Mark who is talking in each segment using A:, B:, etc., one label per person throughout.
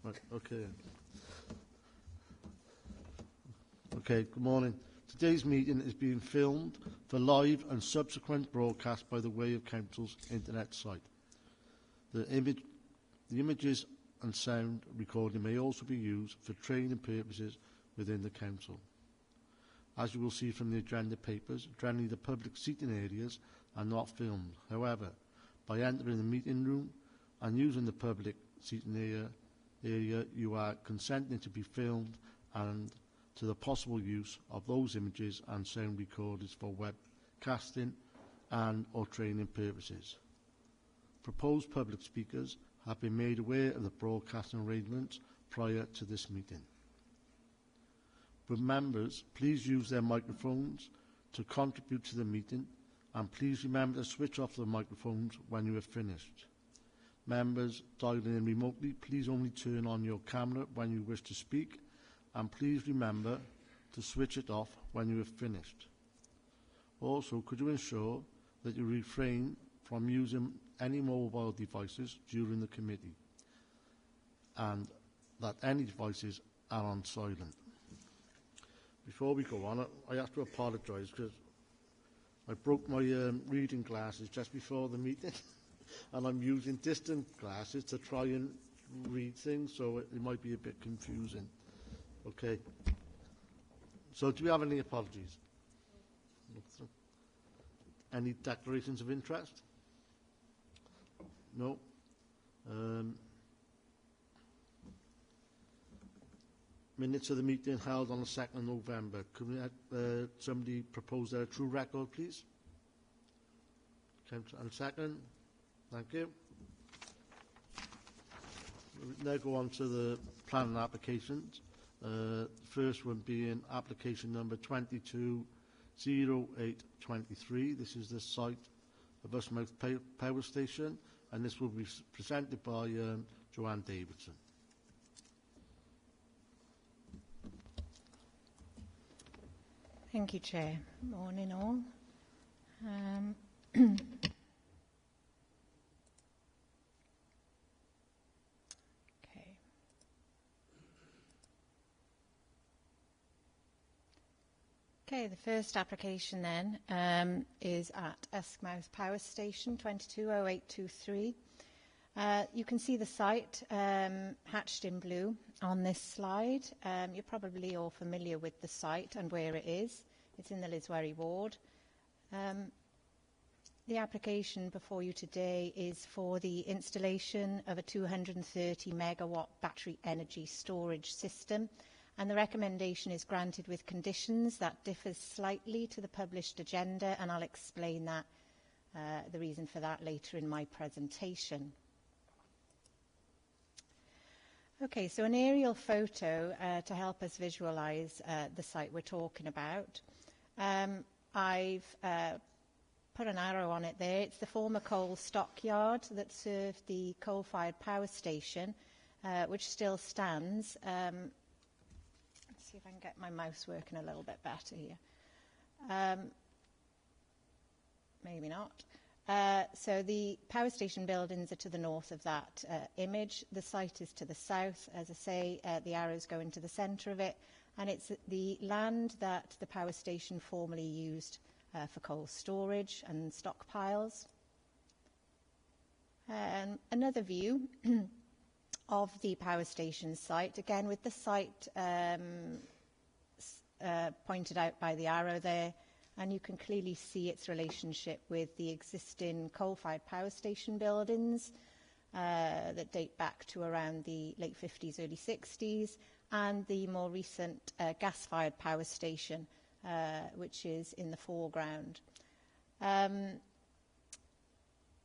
A: Right, okay. Okay, good morning. Today's meeting is being filmed for live and subsequent broadcast by the way of Council's internet site. The images and sound recording may also be used for training purposes within the Council. As you will see from the agenda papers, generally the public seating areas are not filmed. However, by entering the meeting room and using the public seating area, you are consenting to be filmed and to the possible use of those images and sound recordings for webcasting and or training purposes. Proposed public speakers have been made aware of the broadcasting arrangements prior to this meeting. But members, please use their microphones to contribute to the meeting, and please remember to switch off the microphones when you have finished. Members dialing in remotely, please only turn on your camera when you wish to speak, and please remember to switch it off when you have finished. Also, could you ensure that you refrain from using any mobile devices during the committee, and that any devices are on silent. Before we go on, I have to apologise because I broke my reading glasses just before the meeting and I'm using distant glasses to try and read things, so it might be a bit confusing. Okay. So do we have any apologies? Any declarations of interest? No. Minutes of the meeting held on the 2nd of November. Could we have somebody propose a true record, please? And second. Thank you. We'll now go on to the planning applications. The first one being application number 220823. This is the site of Mawrth Power Station, and this will be presented by Joanne Davidson.
B: Thank you, Chair. Morning all. Okay, the first application then is at Mawrth Power Station 220823. You can see the site hatched in blue on this slide. You're probably all familiar with the site and where it is. It's in the Liswerry ward. The application before you today is for the installation of a 230 megawatt battery energy storage system, and the recommendation is granted with conditions that differs slightly to the published agenda, and I'll explain that, the reason for that later in my presentation. Okay, so an aerial photo to help us visualise the site we're talking about. I've put an arrow on it there. It's the former coal stockyard that served the coal-fired power station, which still stands. Let's see if I can get my mouse working a little bit better here. Maybe not. So the power station buildings are to the north of that image. The site is to the south. As I say, the arrows go into the centre of it, and it's the land that the power station formerly used for coal storage and stockpiles. Another view of the power station site, again with the site pointed out by the arrow there, and you can clearly see its relationship with the existing coal-fired power station buildings that date back to around the late 50s, early 60s, and the more recent gas-fired power station, which is in the foreground.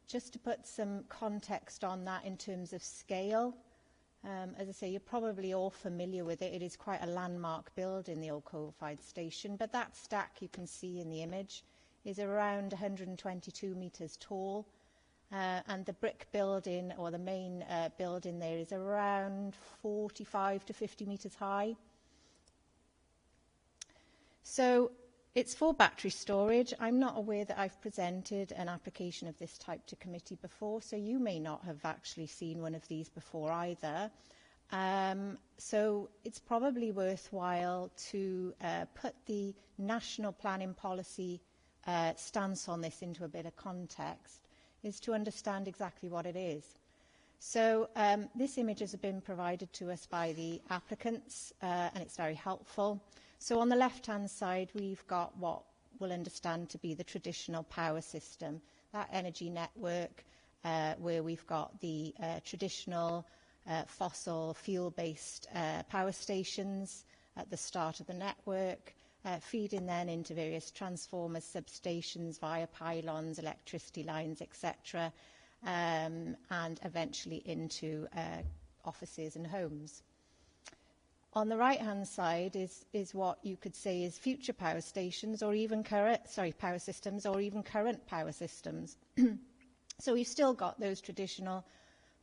B: Just to put some context on that in terms of scale, as I say, you're probably all familiar with it. It is quite a landmark building, the old coal-fired station, but that stack you can see in the image is around 122 metres tall, and the brick building, or the main building there, is around 45 to 50 metres high. So it's for battery storage. I'm not aware that I've presented an application of this type to committee before, so you may not have actually seen one of these before either. So it's probably worthwhile to put the national planning policy stance on this into a bit of context, is to understand exactly what it is. So this image has been provided to us by the applicants, and it's very helpful. So on the left-hand side, we've got what we'll understand to be the traditional power system, that energy network where we've got the traditional fossil fuel-based power stations at the start of the network, feeding then into various transformers, substations via pylons, electricity lines, etc., and eventually into offices and homes. On the right-hand side is what you could say is future power stations, or even power systems, or even current power systems. So we've still got those traditional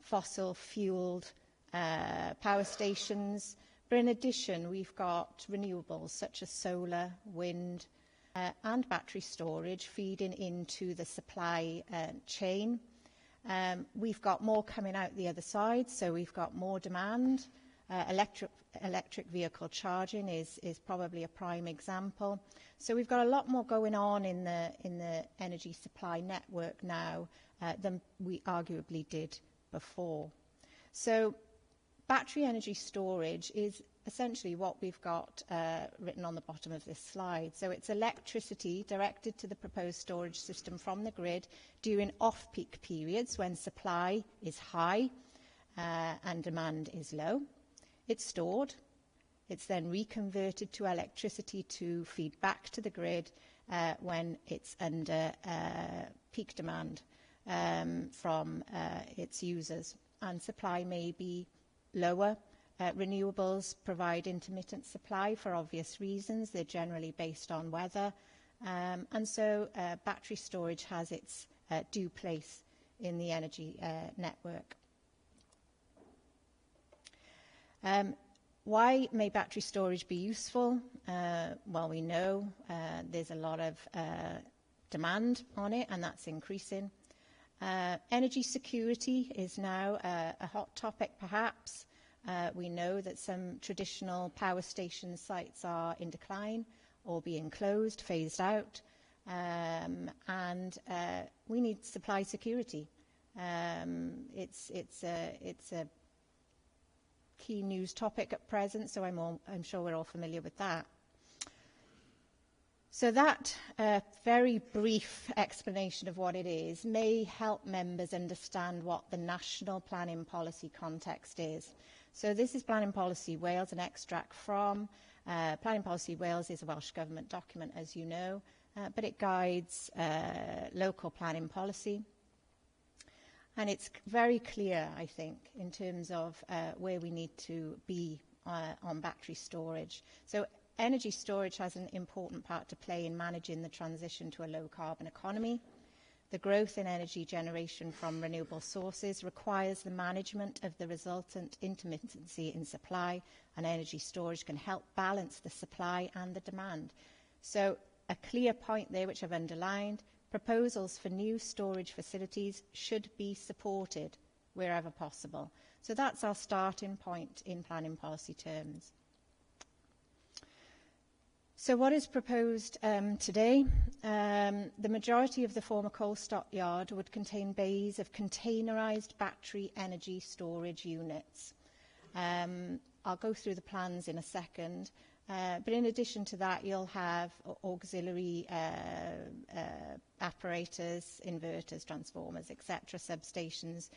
B: fossil-fueled power stations, but in addition we've got renewables such as solar, wind, and battery storage feeding into the supply chain. We've got more coming out the other side, so we've got more demand. Electric vehicle charging is probably a prime example. So we've got a lot more going on in the energy supply network now than we arguably did before. So battery energy storage is essentially what we've got written on the bottom of this slide. So it's electricity directed to the proposed storage system from the grid during off-peak periods when supply is high and demand is low. It's stored. It's then reconverted to electricity to feed back to the grid when it's under peak demand from its users. And supply may be lower. Renewables provide intermittent supply for obvious reasons. They're generally based on weather. And so battery storage has its due place in the energy network. Why may battery storage be useful? Well, we know there's a lot of demand on it, and that's increasing. Energy security is now a hot topic, perhaps. We know that some traditional power station sites are in decline or being closed, phased out, and we need supply security. It's a key news topic at present, so I'm sure we're all familiar with that. So that very brief explanation of what it is may help members understand what the national planning policy context is. So this is Planning Policy Wales, an extract from. Planning Policy Wales is a Welsh Government document, as you know, but it guides local planning policy. And it's very clear, I think, in terms of where we need to be on battery storage. So energy storage has an important part to play in managing the transition to a low-carbon economy. The growth in energy generation from renewable sources requires the management of the resultant intermittency in supply, and energy storage can help balance the supply and the demand. So a clear point there, which I've underlined: proposals for new storage facilities should be supported wherever possible. So that's our starting point in planning policy terms. So what is proposed today? The majority of the former coal stockyard would contain bays of containerised battery energy storage units. I'll go through the plans in a second. But in addition to that, you'll have auxiliary apparatus, inverters, transformers, etc., substations.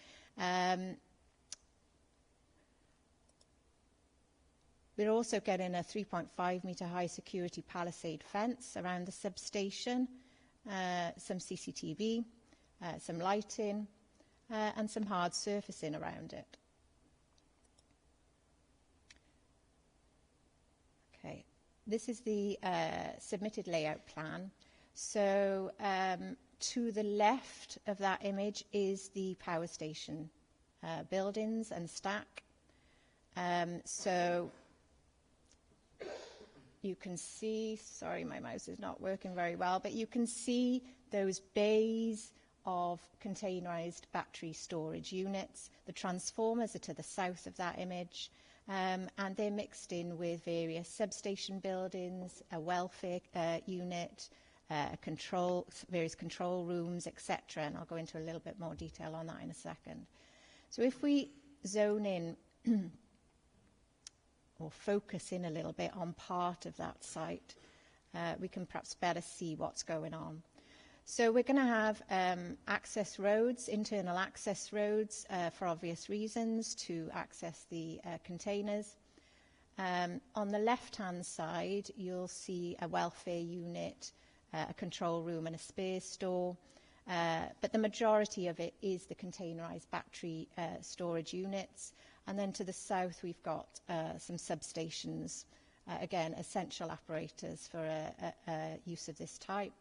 B: We're also getting a 3.5 metre high security palisade fence around the substation, some CCTV, some lighting, and some hard surfacing around it. Okay, this is the submitted layout plan. So to the left of that image is the power station buildings and stack. So you can see, sorry, my mouse is not working very well, but you can see those bays of containerised battery storage units. The transformers are to the south of that image, and they're mixed in with various substation buildings, a welfare unit, various control rooms, etc. And I'll go into a little bit more detail on that in a second. So if we zone in or focus in a little bit on part of that site, we can perhaps better see what's going on. So we're going to have access roads, internal access roads, for obvious reasons, to access the containers. On the left-hand side, you'll see a welfare unit, a control room and a spare store. But the majority of it is the containerised battery storage units. And then to the south, we've got some substations, again, essential apparatus for use of this type.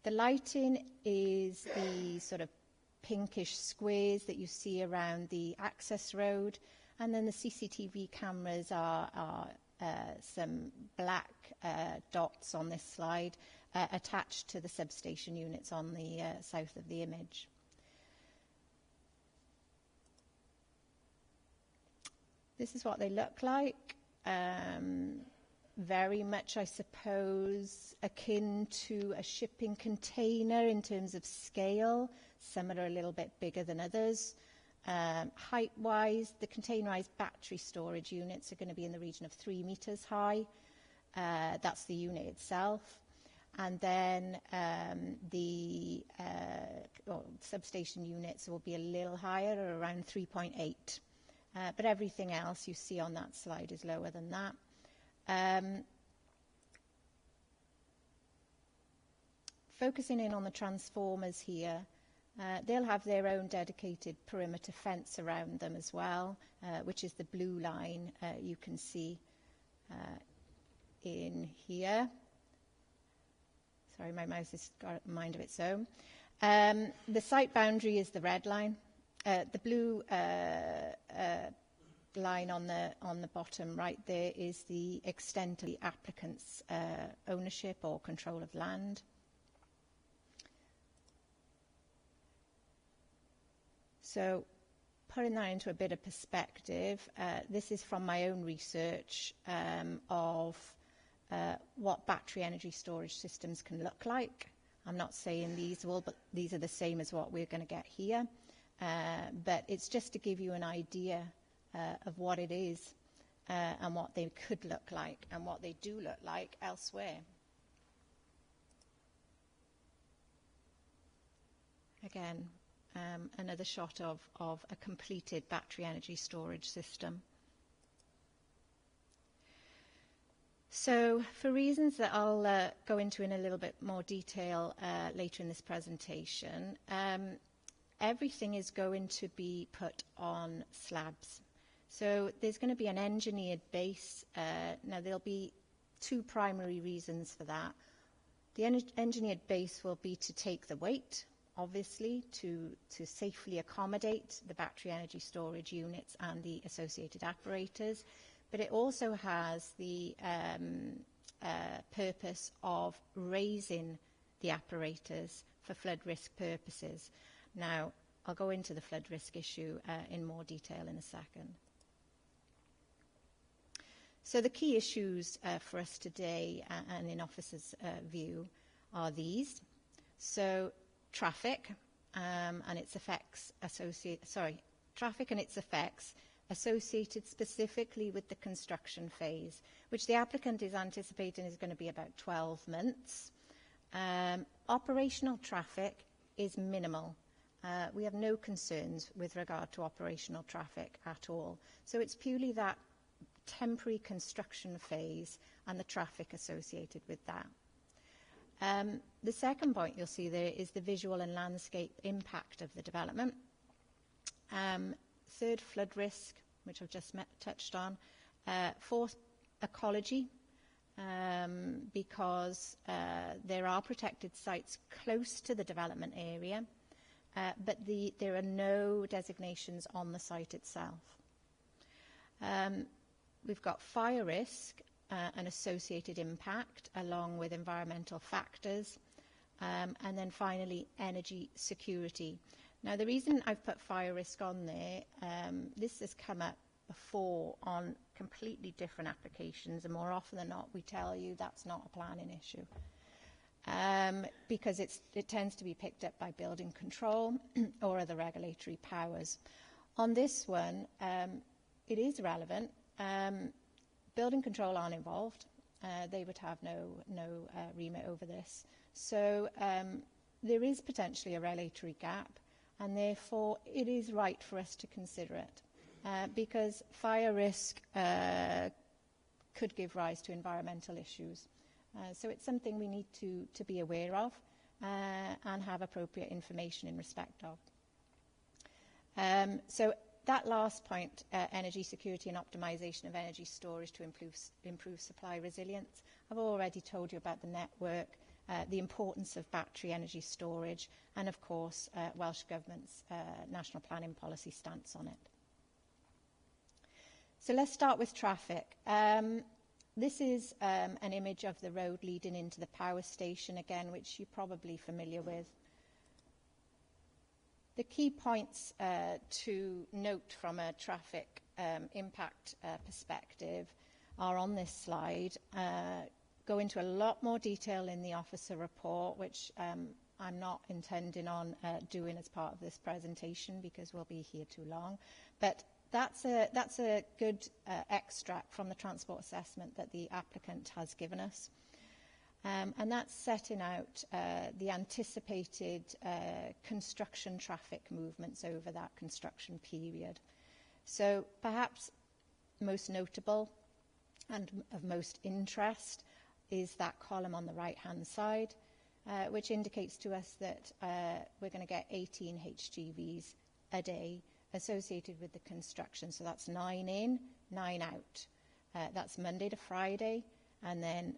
B: The lighting is the sort of pinkish squares that you see around the access road. And then the CCTV cameras are some black dots on this slide attached to the substation units on the south of the image. This is what they look like. Very much, I suppose, akin to a shipping container in terms of scale. Some are a little bit bigger than others. Height-wise, the containerised battery storage units are going to be in the region of 3 metres high. That's the unit itself. And then the substation units will be a little higher, around 3.8. But everything else you see on that slide is lower than that. Focusing in on the transformers here, they'll have their own dedicated perimeter fence around them as well, which is the blue line you can see in here. Sorry, my mouse has got a mind of its own. The site boundary is the red line. The blue line on the bottom right there is the extent of the applicant's ownership or control of land. So putting that into a bit of perspective, this is from my own research of what battery energy storage systems can look like. I'm not saying these will, but these are the same as what we're going to get here. But it's just to give you an idea of what it is and what they could look like and what they do look like elsewhere. Again, another shot of a completed battery energy storage system. So for reasons that I'll go into in a little bit more detail later in this presentation, everything is going to be put on slabs. So there's going to be an engineered base. Now there'll be two primary reasons for that. The engineered base will be to take the weight, obviously, to safely accommodate the battery energy storage units and the associated apparatus. But it also has the purpose of raising the apparatus for flood risk purposes. Now, I'll go into the flood risk issue in more detail in a second. So the key issues for us today and in Officer's view are these. So traffic and its effects associated specifically with the construction phase, which the applicant is anticipating is going to be about 12 months. Operational traffic is minimal. We have no concerns with regard to operational traffic at all. So it's purely that temporary construction phase and the traffic associated with that. The second point you'll see there is the visual and landscape impact of the development. Third, flood risk, which I've just touched on. Fourth, ecology, because there are protected sites close to the development area, but there are no designations on the site itself. We've got fire risk and associated impact, along with environmental factors. And then finally, energy security. Now, the reason I've put fire risk on there, this has come up before on completely different applications, and more often than not, we tell you that's not a planning issue. Because it tends to be picked up by building control or other regulatory powers. On this one, it is relevant. Building control aren't involved. They would have no remit over this. So there is potentially a regulatory gap, and therefore it is right for us to consider it, because fire risk could give rise to environmental issues. So it's something we need to be aware of and have appropriate information in respect of. So that last point, energy security and optimisation of energy storage to improve supply resilience, I've already told you about the network, the importance of battery energy storage, and of course Welsh Government's national planning policy stance on it. So let's start with traffic. This is an image of the road leading into the power station, again, which you're probably familiar with. The key points to note from a traffic impact perspective are on this slide. Go into a lot more detail in the officer report, which I'm not intending on doing as part of this presentation because we'll be here too long. But that's a good extract from the transport assessment that the applicant has given us. And that's setting out the anticipated construction traffic movements over that construction period. So perhaps most notable and of most interest is that column on the right-hand side, which indicates to us that we're going to get 18 HGVs a day associated with the construction. So that's 9 in, 9 out. That's Monday to Friday, and then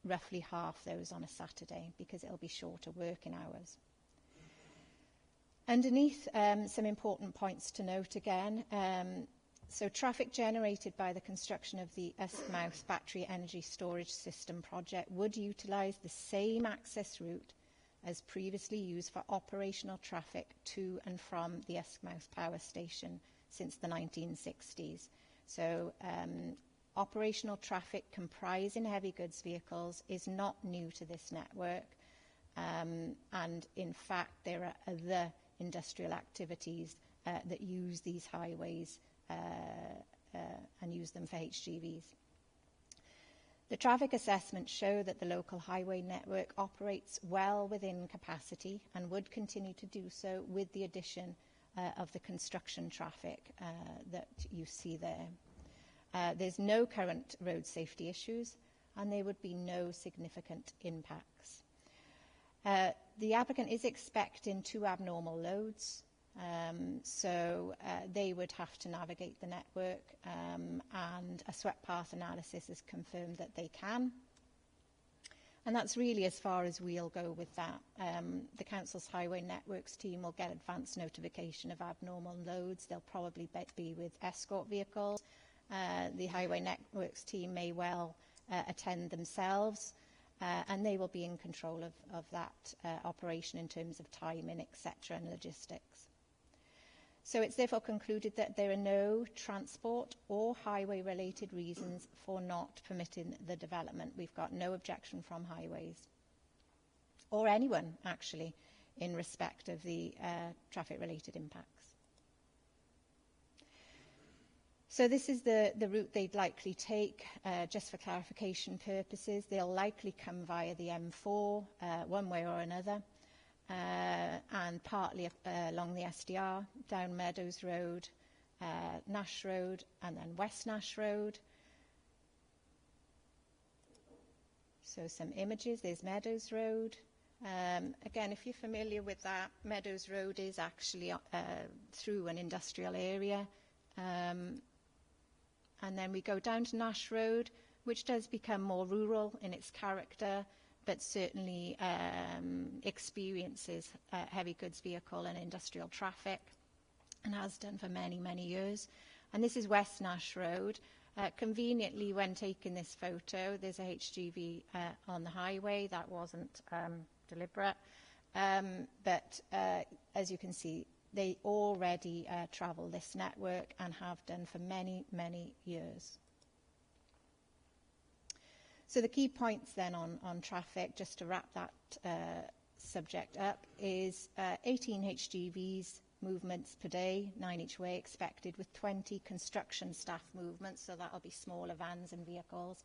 B: roughly half those on a Saturday, because it'll be shorter working hours. Underneath, some important points to note again. So traffic generated by the construction of the Mawrth Battery Energy Storage System project would utilise the same access route as previously used for operational traffic to and from the Mawrth power station since the 1960s. So operational traffic comprising heavy goods vehicles is not new to this network, and in fact there are other industrial activities that use these highways and use them for HGVs. The traffic assessments show that the local highway network operates well within capacity and would continue to do so with the addition of the construction traffic that you see there. There's no current road safety issues, and there would be no significant impacts. The applicant is expecting 2 abnormal loads, so they would have to navigate the network, and a swept path analysis has confirmed that they can. And that's really as far as we'll go with that. The Council's Highway Networks team will get advance notification of abnormal loads. They'll probably be with escort vehicles. The Highway Networks team may well attend themselves, and they will be in control of that operation in terms of timing, etc., and logistics. So it's therefore concluded that there are no transport or highway-related reasons for not permitting the development. We've got no objection from highways, or anyone, actually, in respect of the traffic-related impacts. So this is the route they'd likely take. Just for clarification purposes, they'll likely come via the M4, one way or another, and partly along the SDR, down Meadows Road, Nash Road, and then West Nash Road. So some images. There's Meadows Road. Again, if you're familiar with that, Meadows Road is actually through an industrial area. And then we go down to Nash Road, which does become more rural in its character, but certainly experiences heavy goods vehicle and industrial traffic, and has done for many, many years. And this is West Nash Road. Conveniently, when taking this photo, there's a HGV on the highway. That wasn't deliberate. But as you can see, they already travel this network and have done for many, many years. So the key points then on traffic, just to wrap that subject up, is 18 HGVs movements per day, 9 each way expected, with 20 construction staff movements, so that'll be smaller vans and vehicles.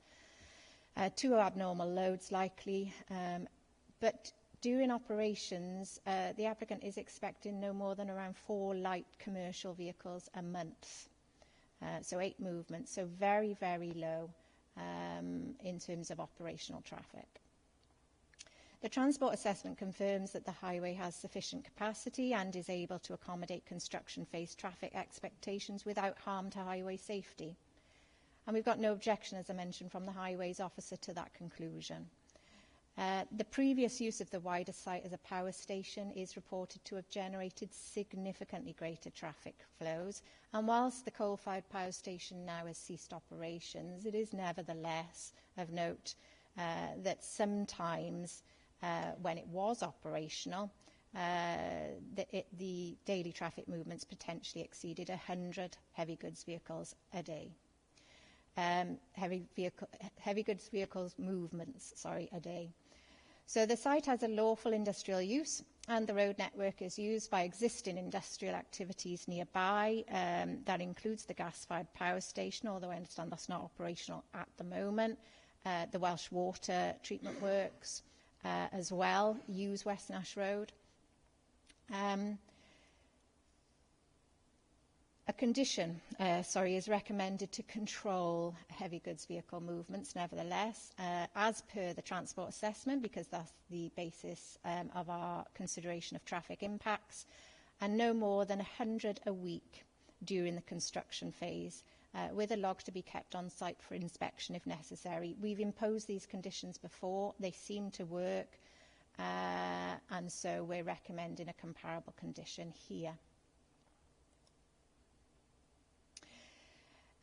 B: 2 abnormal loads likely, but during operations, the applicant is expecting no more than around 4 light commercial vehicles a month. So 8 movements, so very, very low in terms of operational traffic. The transport assessment confirms that the highway has sufficient capacity and is able to accommodate construction phase traffic expectations without harm to highway safety. And we've got no objection, as I mentioned, from the highways officer to that conclusion. The previous use of the wider site as a power station is reported to have generated significantly greater traffic flows. And whilst the coal-fired power station now has ceased operations, it is nevertheless of note that sometimes when it was operational, the daily traffic movements potentially exceeded 100 heavy goods vehicles a day. Heavy goods vehicles movements, a day. So the site has a lawful industrial use, and the road network is used by existing industrial activities nearby. That includes the gas-fired power station, although I understand that's not operational at the moment. The Welsh Water Treatment Works as well use West Nash Road. A condition, is recommended to control heavy goods vehicle movements, nevertheless, as per the transport assessment, because that's the basis of our consideration of traffic impacts, and no more than 100 a week during the construction phase, with a log to be kept on site for inspection if necessary. We've imposed these conditions before. They seem to work, and so we're recommending a comparable condition here.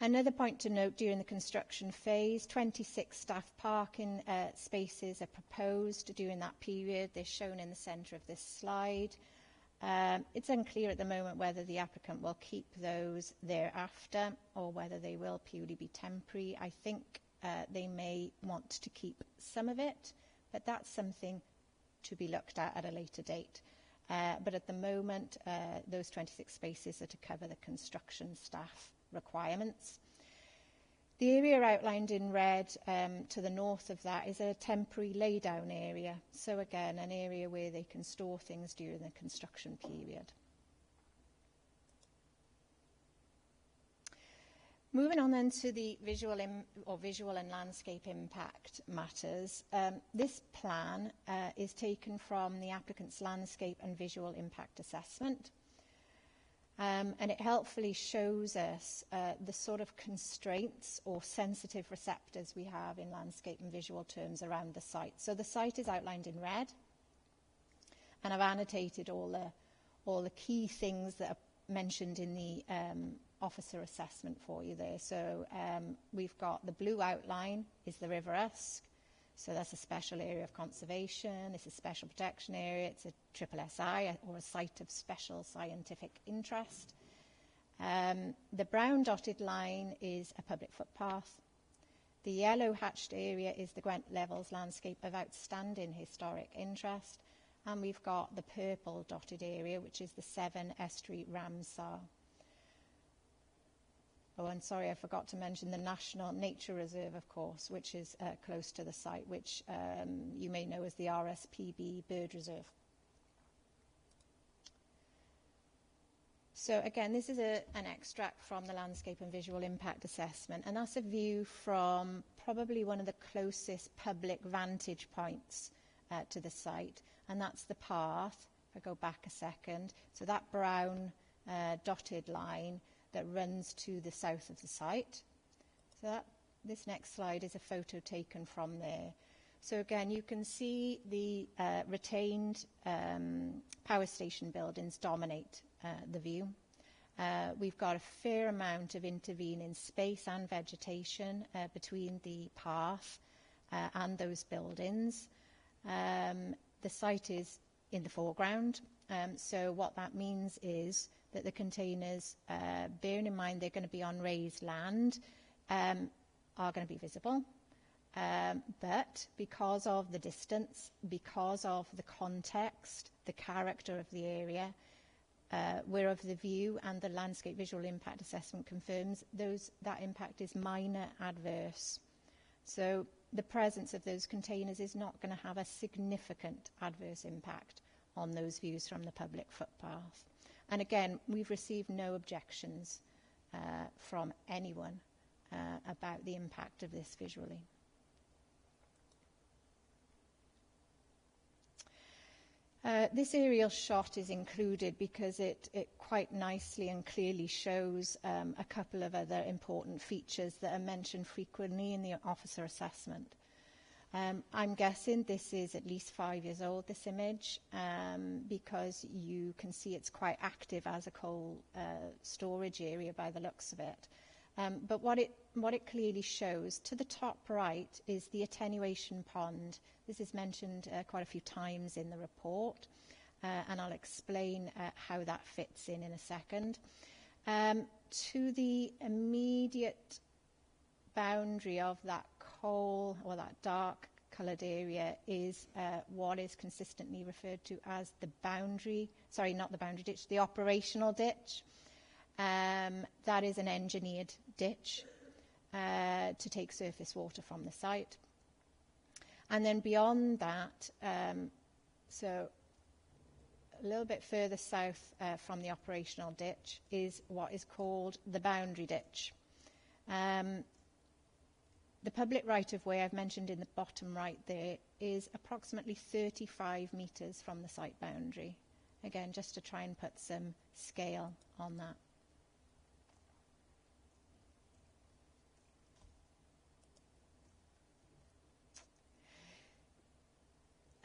B: Another point to note, during the construction phase, 26 staff parking spaces are proposed during that period. They're shown in the centre of this slide. It's unclear at the moment whether the applicant will keep those thereafter or whether they will purely be temporary. I think they may want to keep some of it, but that's something to be looked at a later date. But at the moment, those 26 spaces are to cover the construction staff requirements. The area outlined in red to the north of that is a temporary laydown area. So again, an area where they can store things during the construction period. Moving on then to the visual and landscape impact matters. This plan is taken from the applicant's landscape and visual impact assessment. And it helpfully shows us the sort of constraints or sensitive receptors we have in landscape and visual terms around the site. So the site is outlined in red, and I've annotated all the key things that are mentioned in the officer assessment for you there. So we've got the blue outline is the River Usk. So that's a special area of conservation. It's a special protection area. It's a triple SI, or a site of special scientific interest. The brown dotted line is a public footpath. The yellow hatched area is the Gwent Levels landscape of outstanding historic interest. And we've got the purple dotted area, which is the Severn Estuary Ramsar. Oh, and sorry, I forgot to mention the National Nature Reserve, of course, which is close to the site, which you may know as the RSPB Bird Reserve. So again, this is an extract from the Landscape and Visual Impact Assessment, and that's a view from probably one of the closest public vantage points to the site, and that's the path. If I go back a second, so that brown dotted line that runs to the south of the site. So this next slide is a photo taken from there. So again, you can see the retained power station buildings dominate the view. We've got a fair amount of intervening space and vegetation between the path and those buildings. The site is in the foreground, so what that means is that the containers, bearing in mind they're going to be on raised land, are going to be visible. But because of the distance, because of the context, the character of the area, we're of the view, and the landscape visual impact assessment confirms that impact is minor adverse. So the presence of those containers is not going to have a significant adverse impact on those views from the public footpath. And again, we've received no objections from anyone about the impact of this visually. This aerial shot is included because it quite nicely and clearly shows a couple of other important features that are mentioned frequently in the officer assessment. I'm guessing this is at least 5 years old, this image, because you can see it's quite active as a coal storage area by the looks of it. But what it clearly shows, to the top right, is the attenuation pond. This is mentioned quite a few times in the report, and I'll explain how that fits in a second. To the immediate boundary of that coal, or that dark coloured area, is what is consistently referred to as the boundary, sorry, not the boundary ditch, the operational ditch. That is an engineered ditch to take surface water from the site. And then beyond that, so a little bit further south from the operational ditch, is what is called the boundary ditch. The public right-of-way I've mentioned in the bottom right there is approximately 35 metres from the site boundary. Again, just to try and put some scale on that.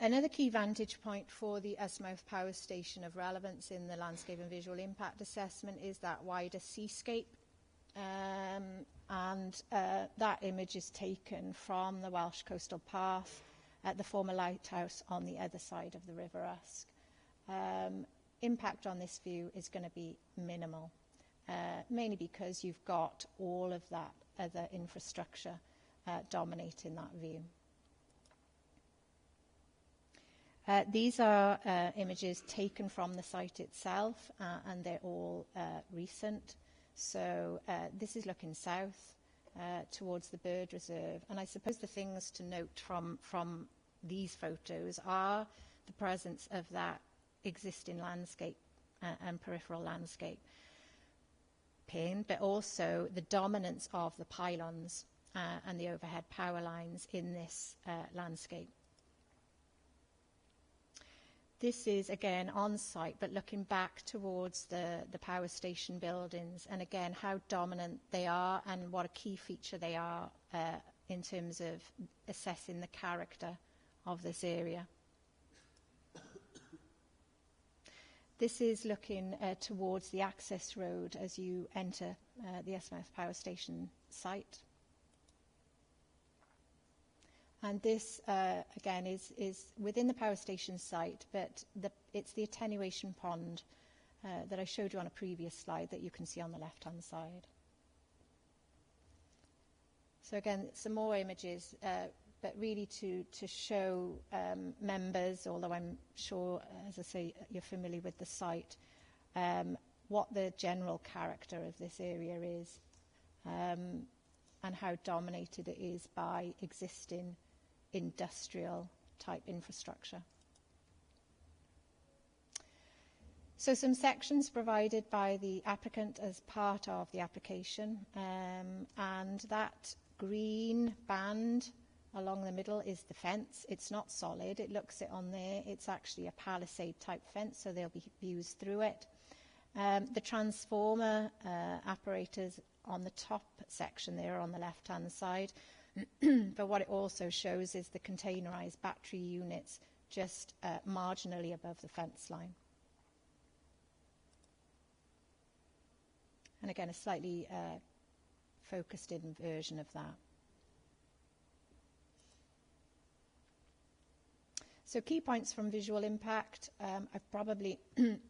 B: Another key vantage point for the Mawrth Power Station of relevance in the landscape and visual impact assessment is that wider seascape. That image is taken from the Welsh Coastal Path at the former lighthouse on the other side of the River Usk. Impact on this view is going to be minimal, mainly because you've got all of that other infrastructure dominating that view. These are images taken from the site itself, and they're all recent. So this is looking south towards the bird reserve. And I suppose the things to note from these photos are the presence of that existing landscape and peripheral landscape pin, but also the dominance of the pylons and the overhead power lines in this landscape. This is, again, on site, but looking back towards the power station buildings, and again, how dominant they are and what a key feature they are in terms of assessing the character of this area. This is looking towards the access road as you enter the Mawrth Power Station site. And this, again, is within the power station site, but it's the attenuation pond that I showed you on a previous slide that you can see on the left-hand side. So again, some more images, but really to show members, although I'm sure, as I say, you're familiar with the site, what the general character of this area is, and how dominated it is by existing industrial type infrastructure. So some sections provided by the applicant as part of the application, and that green band along the middle is the fence. It's not solid, it looks it on there, it's actually a palisade type fence, so there'll be views through it. The transformer apparatus on the top section there on the left hand side. But what it also shows is the containerised battery units just marginally above the fence line. And again, a slightly focused in version of that. So key points from visual impact. I've probably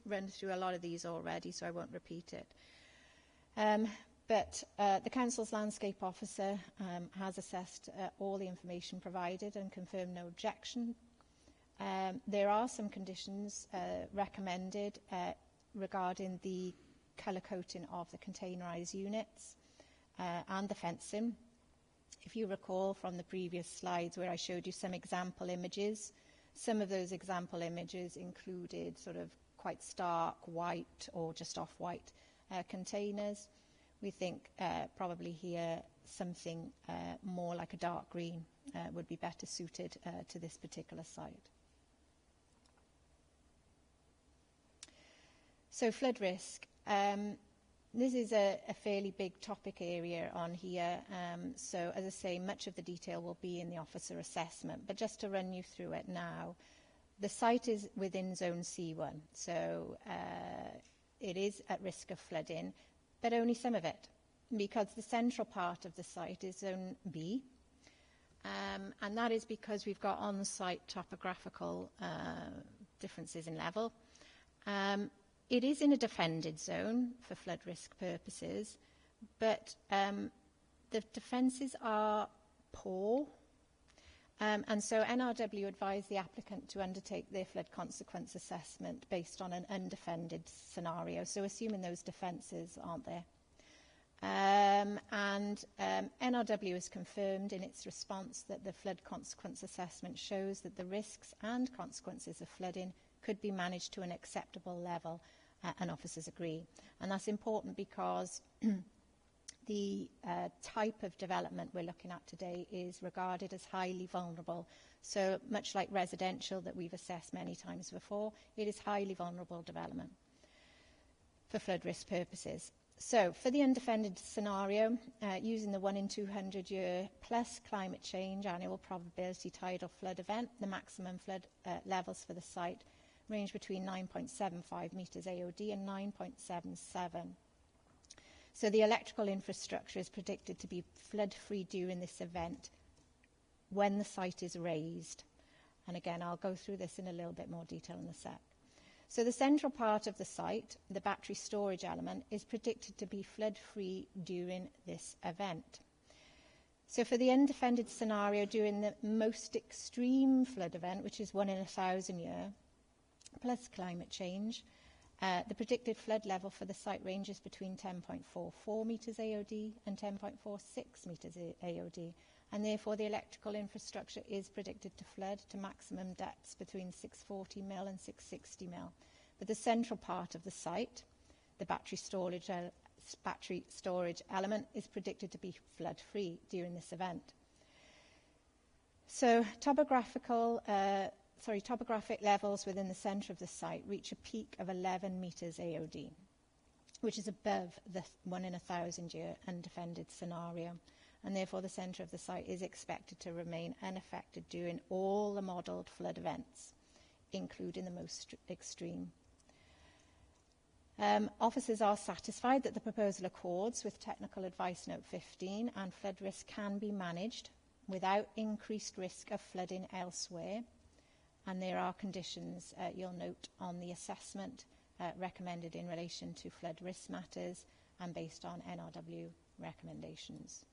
B: run through a lot of these already, so I won't repeat it. But the Council's Landscape Officer has assessed all the information provided and confirmed no objection. There are some conditions recommended regarding the colour coating of the containerised units and the fencing. If you recall from the previous slides where I showed you some example images, some of those example images included sort of quite stark white or just off-white containers. We think probably here something more like a dark green would be better suited to this particular site. So flood risk. This is a fairly big topic area on here. So as I say, much of the detail will be in the officer assessment. But just to run you through it now, the site is within Zone C1. So it is at risk of flooding, but only some of it, because the central part of the site is Zone B. And that is because we've got on-site topographical differences in level. It is in a defended zone for flood risk purposes, but the defences are poor, and so NRW advised the applicant to undertake their flood consequence assessment based on an undefended scenario, so assuming those defences aren't there. NRW has confirmed in its response that the flood consequence assessment shows that the risks and consequences of flooding could be managed to an acceptable level, and officers agree. And that's important because the type of development we're looking at today is regarded as highly vulnerable. So much like residential that we've assessed many times before, it is highly vulnerable development for flood risk purposes. So for the undefended scenario, using the 1 in 200 year plus climate change annual probability tidal flood event, the maximum flood levels for the site range between 9.75 metres AOD and 9.77. So the electrical infrastructure is predicted to be flood-free during this event when the site is raised. And again, I'll go through this in a little bit more detail in a sec. So the central part of the site, the battery storage element, is predicted to be flood-free during this event. So for the undefended scenario during the most extreme flood event, which is 1 in 1,000 year, plus climate change, the predicted flood level for the site ranges between 10.44 metres AOD and 10.46 metres AOD, and therefore the electrical infrastructure is predicted to flood to maximum depths between 640 mil and 660 mil. But the central part of the site, the battery storage element, is predicted to be flood-free during this event. So topographic levels within the centre of the site reach a peak of 11 metres AOD, which is above the 1 in 1,000 year undefended scenario, and therefore the centre of the site is expected to remain unaffected during all the modelled flood events, including the most extreme. Officers are satisfied that the proposal accords with Technical Advice Note 15 and flood risk can be managed without increased risk of flooding elsewhere. And there are conditions, you'll note, on the assessment recommended in relation to flood risk matters and based on NRW recommendations.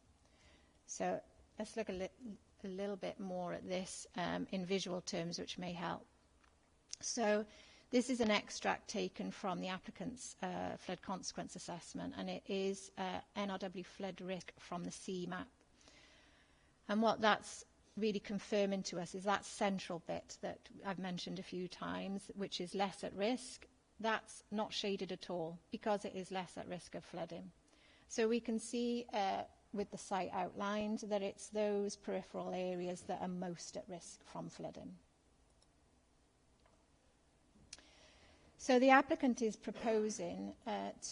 B: So let's look a little bit more at this in visual terms, which may help. So this is an extract taken from the applicant's flood consequence assessment, and it is NRW flood risk from the sea map. And what that's really confirming to us is that central bit that I've mentioned a few times, which is less at risk. That's not shaded at all because it is less at risk of flooding. So we can see with the site outlined that it's those peripheral areas that are most at risk from flooding. So the applicant is proposing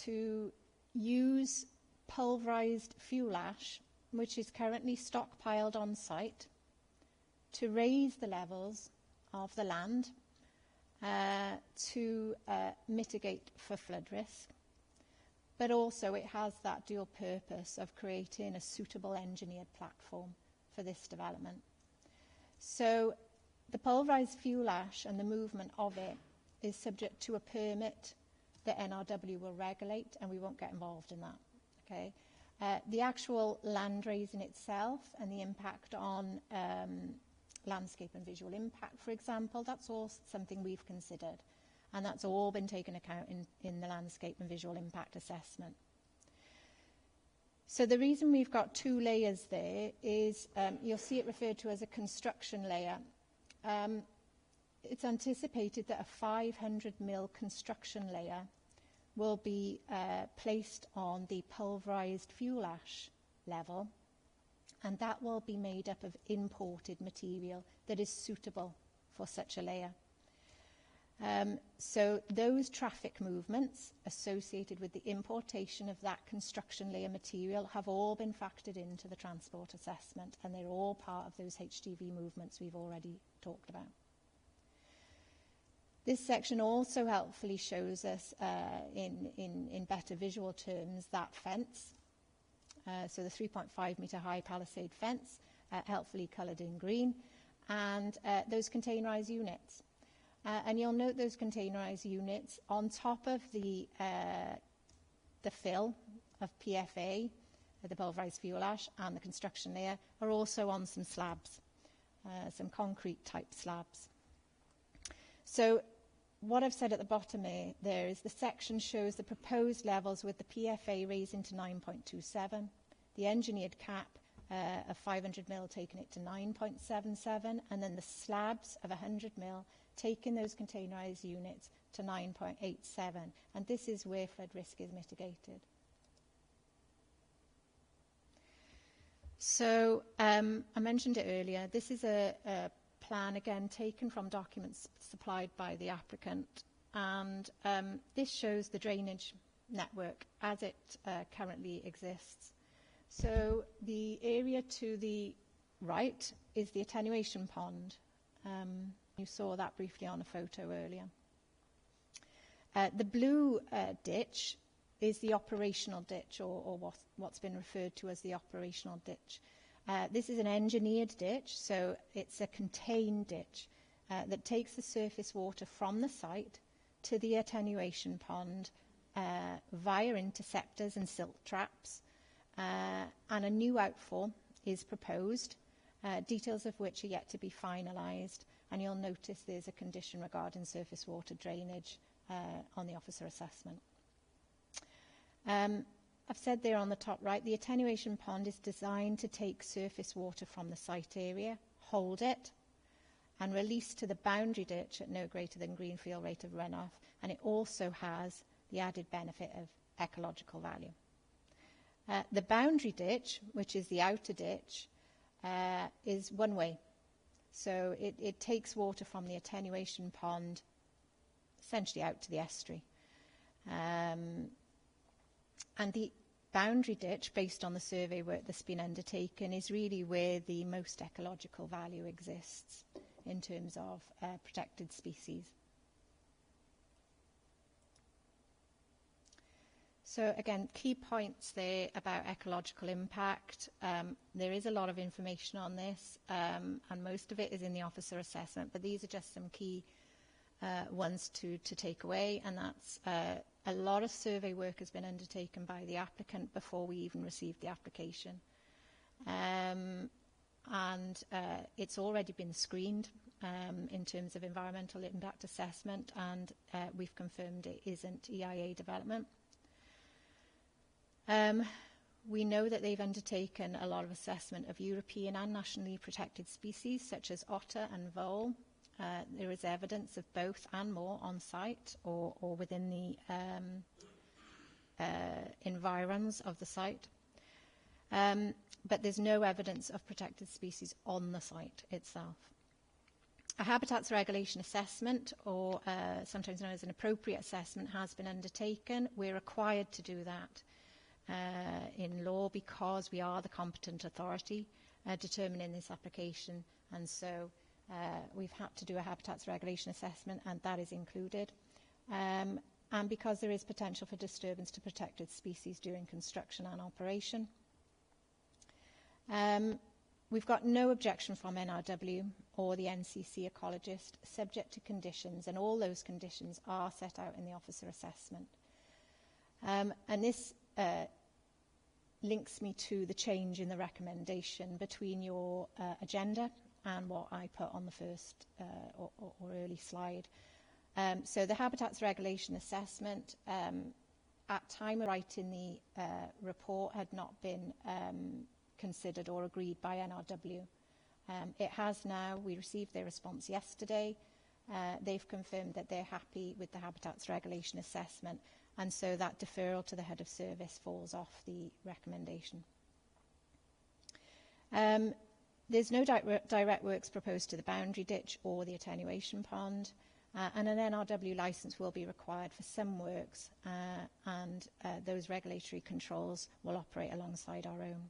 B: to use pulverised fuel ash, which is currently stockpiled on site, to raise the levels of the land to mitigate for flood risk. But also it has that dual purpose of creating a suitable engineered platform for this development. So The pulverised fuel ash and the movement of it is subject to a permit that NRW will regulate, and we won't get involved in that. Okay. The actual land raising itself and the impact on landscape and visual impact, for example, that's all something we've considered, and that's all been taken account in the landscape and visual impact assessment. So the reason we've got two layers there is you'll see it referred to as a construction layer. It's anticipated that a 500 mil construction layer will be placed on the pulverised fuel ash level, and that will be made up of imported material that is suitable for such a layer. So those traffic movements associated with the importation of that construction layer material have all been factored into the transport assessment, and they're all part of those HGV movements we've already talked about. This section also helpfully shows us in better visual terms that fence, so the 3.5 metre high palisade fence, helpfully coloured in green, and those containerised units. And you'll note those containerised units on top of the fill of PFA, the pulverised fuel ash, and the construction layer are also on some slabs, some concrete type slabs. So what I've said at the bottom there is the section shows the proposed levels with the PFA raising to 9.27, the engineered cap of 500 mil taking it to 9.77, and then the slabs of 100 mil taking those containerised units to 9.87. And this is where flood risk is mitigated. So I mentioned it earlier. This is a plan, again, taken from documents supplied by the applicant. And this shows the drainage network as it currently exists. So the area to the right is the attenuation pond. You saw that briefly on a photo earlier. The blue ditch is the operational ditch, or what's been referred to as the operational ditch. This is an engineered ditch, so it's a contained ditch that takes the surface water from the site to the attenuation pond via interceptors and silt traps, and a new outfall is proposed, details of which are yet to be finalised, and you'll notice there's a condition regarding surface water drainage on the officer assessment. I've said there on the top right, the attenuation pond is designed to take surface water from the site area, hold it, and release to the boundary ditch at no greater than greenfield rate of runoff, and it also has the added benefit of ecological value. The boundary ditch, which is the outer ditch, is one way. So it takes water from the attenuation pond essentially out to the estuary. And the boundary ditch, based on the survey work that's been undertaken, is really where the most ecological value exists in terms of protected species. So again, key points there about ecological impact. There is a lot of information on this, and most of it is in the officer assessment, but these are just some key ones to take away, and that's a lot of survey work has been undertaken by the applicant before we even received the application. And it's already been screened in terms of environmental impact assessment, and we've confirmed it isn't EIA development. We know that they've undertaken a lot of assessment of European and nationally protected species such as otter and vole. There is evidence of both and more on site or within the environs of the site. But there's no evidence of protected species on the site itself. A habitats regulation assessment, or sometimes known as an appropriate assessment, has been undertaken. We're required to do that in law because we are the competent authority determining this application, and so we've had to do a habitats regulation assessment, and that is included. And because there is potential for disturbance to protected species during construction and operation. We've got no objection from NRW or the NCC ecologist, subject to conditions, and all those conditions are set out in the officer assessment. And this links me to the change in the recommendation between your agenda and what I put on the first or early slide. So the Habitats Regulation Assessment, at time of writing the report, had not been considered or agreed by NRW. It has now. We received their response yesterday. They've confirmed that they're happy with the Habitats Regulation Assessment, and so that deferral to the head of service falls off the recommendation. There's no direct works proposed to the boundary ditch or the attenuation pond, and an NRW licence will be required for some works, and those regulatory controls will operate alongside our own.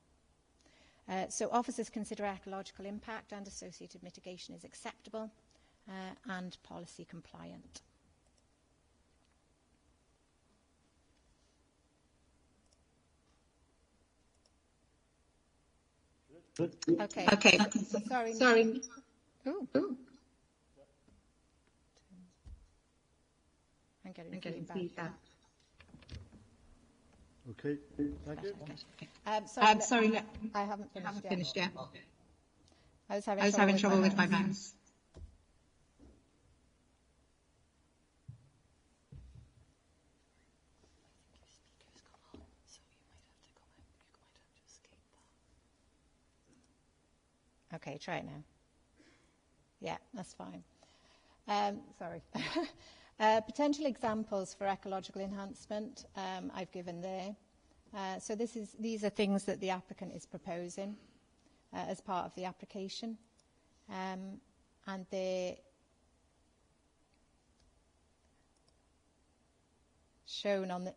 B: So officers consider ecological impact and associated mitigation is acceptable and policy compliant. Okay. Sorry. Ooh. I'm getting feedback.
A: Okay, thank you.
B: Sorry, I haven't finished yet. I was having trouble with my mouse. Okay, try it now. Yeah, that's fine. Sorry. Potential examples for ecological enhancement I've given there. So these are things that the applicant is proposing as part of the application, and they're shown on the.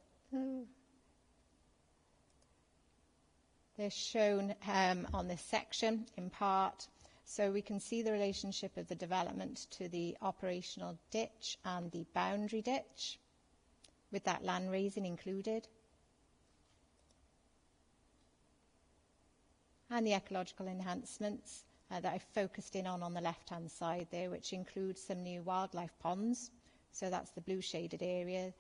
B: They're shown on this section in part, so we can see the relationship of the development to the operational ditch and the boundary ditch, with that land raising included. And the ecological enhancements that I've focused in on the left-hand side there, which includes some new wildlife ponds. So that's the blue shaded area,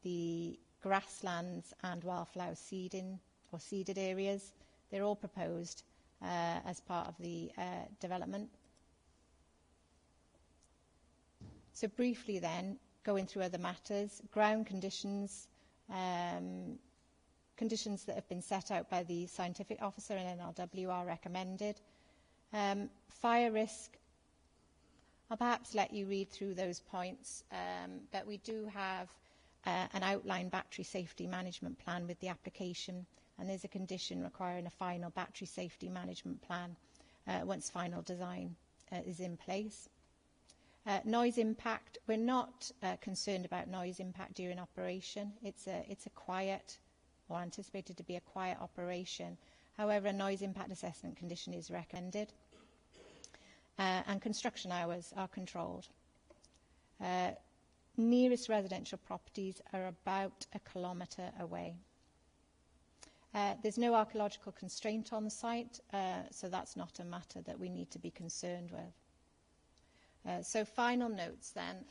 B: the grasslands and wildflower seeding or seeded areas. They're all proposed as part of the development. So briefly then, going through other matters, ground conditions, conditions that have been set out by the scientific officer and NRW are recommended. Fire risk, I'll perhaps let you read through those points, but we do have an outline battery safety management plan with the application, and there's a condition requiring a final battery safety management plan once final design is in place. Noise impact, we're not concerned about noise impact during operation. It's a quiet, or anticipated to be a quiet operation. However, a noise impact assessment condition is recommended, and construction hours are controlled. Nearest residential properties are about 1 kilometre away. There's no archaeological constraint on the site, so that's not a matter that we need to be concerned with. So final notes then,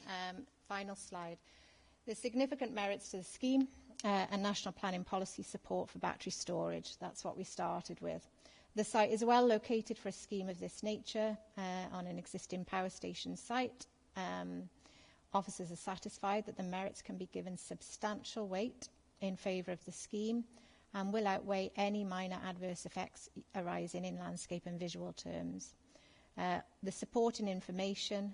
B: final slide. There's significant merits to the scheme and national planning policy support for battery storage. That's what we started with. The site is well located for a scheme of this nature on an existing power station site. Officers are satisfied that the merits can be given substantial weight in favour of the scheme and will outweigh any minor adverse effects arising in landscape and visual terms. The supporting information,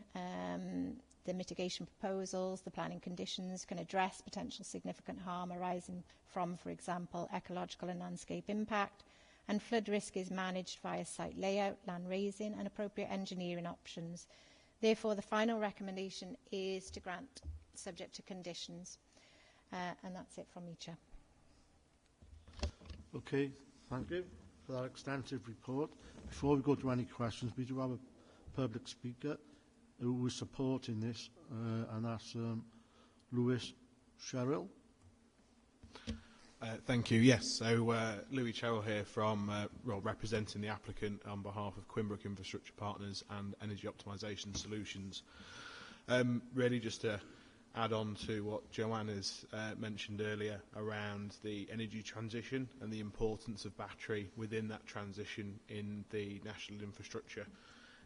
B: the mitigation proposals, the planning conditions can address potential significant harm arising from, for example, ecological and landscape impact, and flood risk is managed via site layout, land raising and appropriate engineering options. Therefore, the final recommendation is to grant subject to conditions. And that's it from me, Chair.
A: Okay, thank you for that extensive report. Before we go to any questions, we do have a public speaker who is supporting this, and that's Lewis Sherrill.
C: Thank you. Yes, so Louis Cheryl here from representing the applicant on behalf of Quimbrook Infrastructure Partners and Energy Optimisation Solutions. Really just to add on to what Joanne has mentioned earlier around the energy transition and the importance of battery within that transition in the national infrastructure,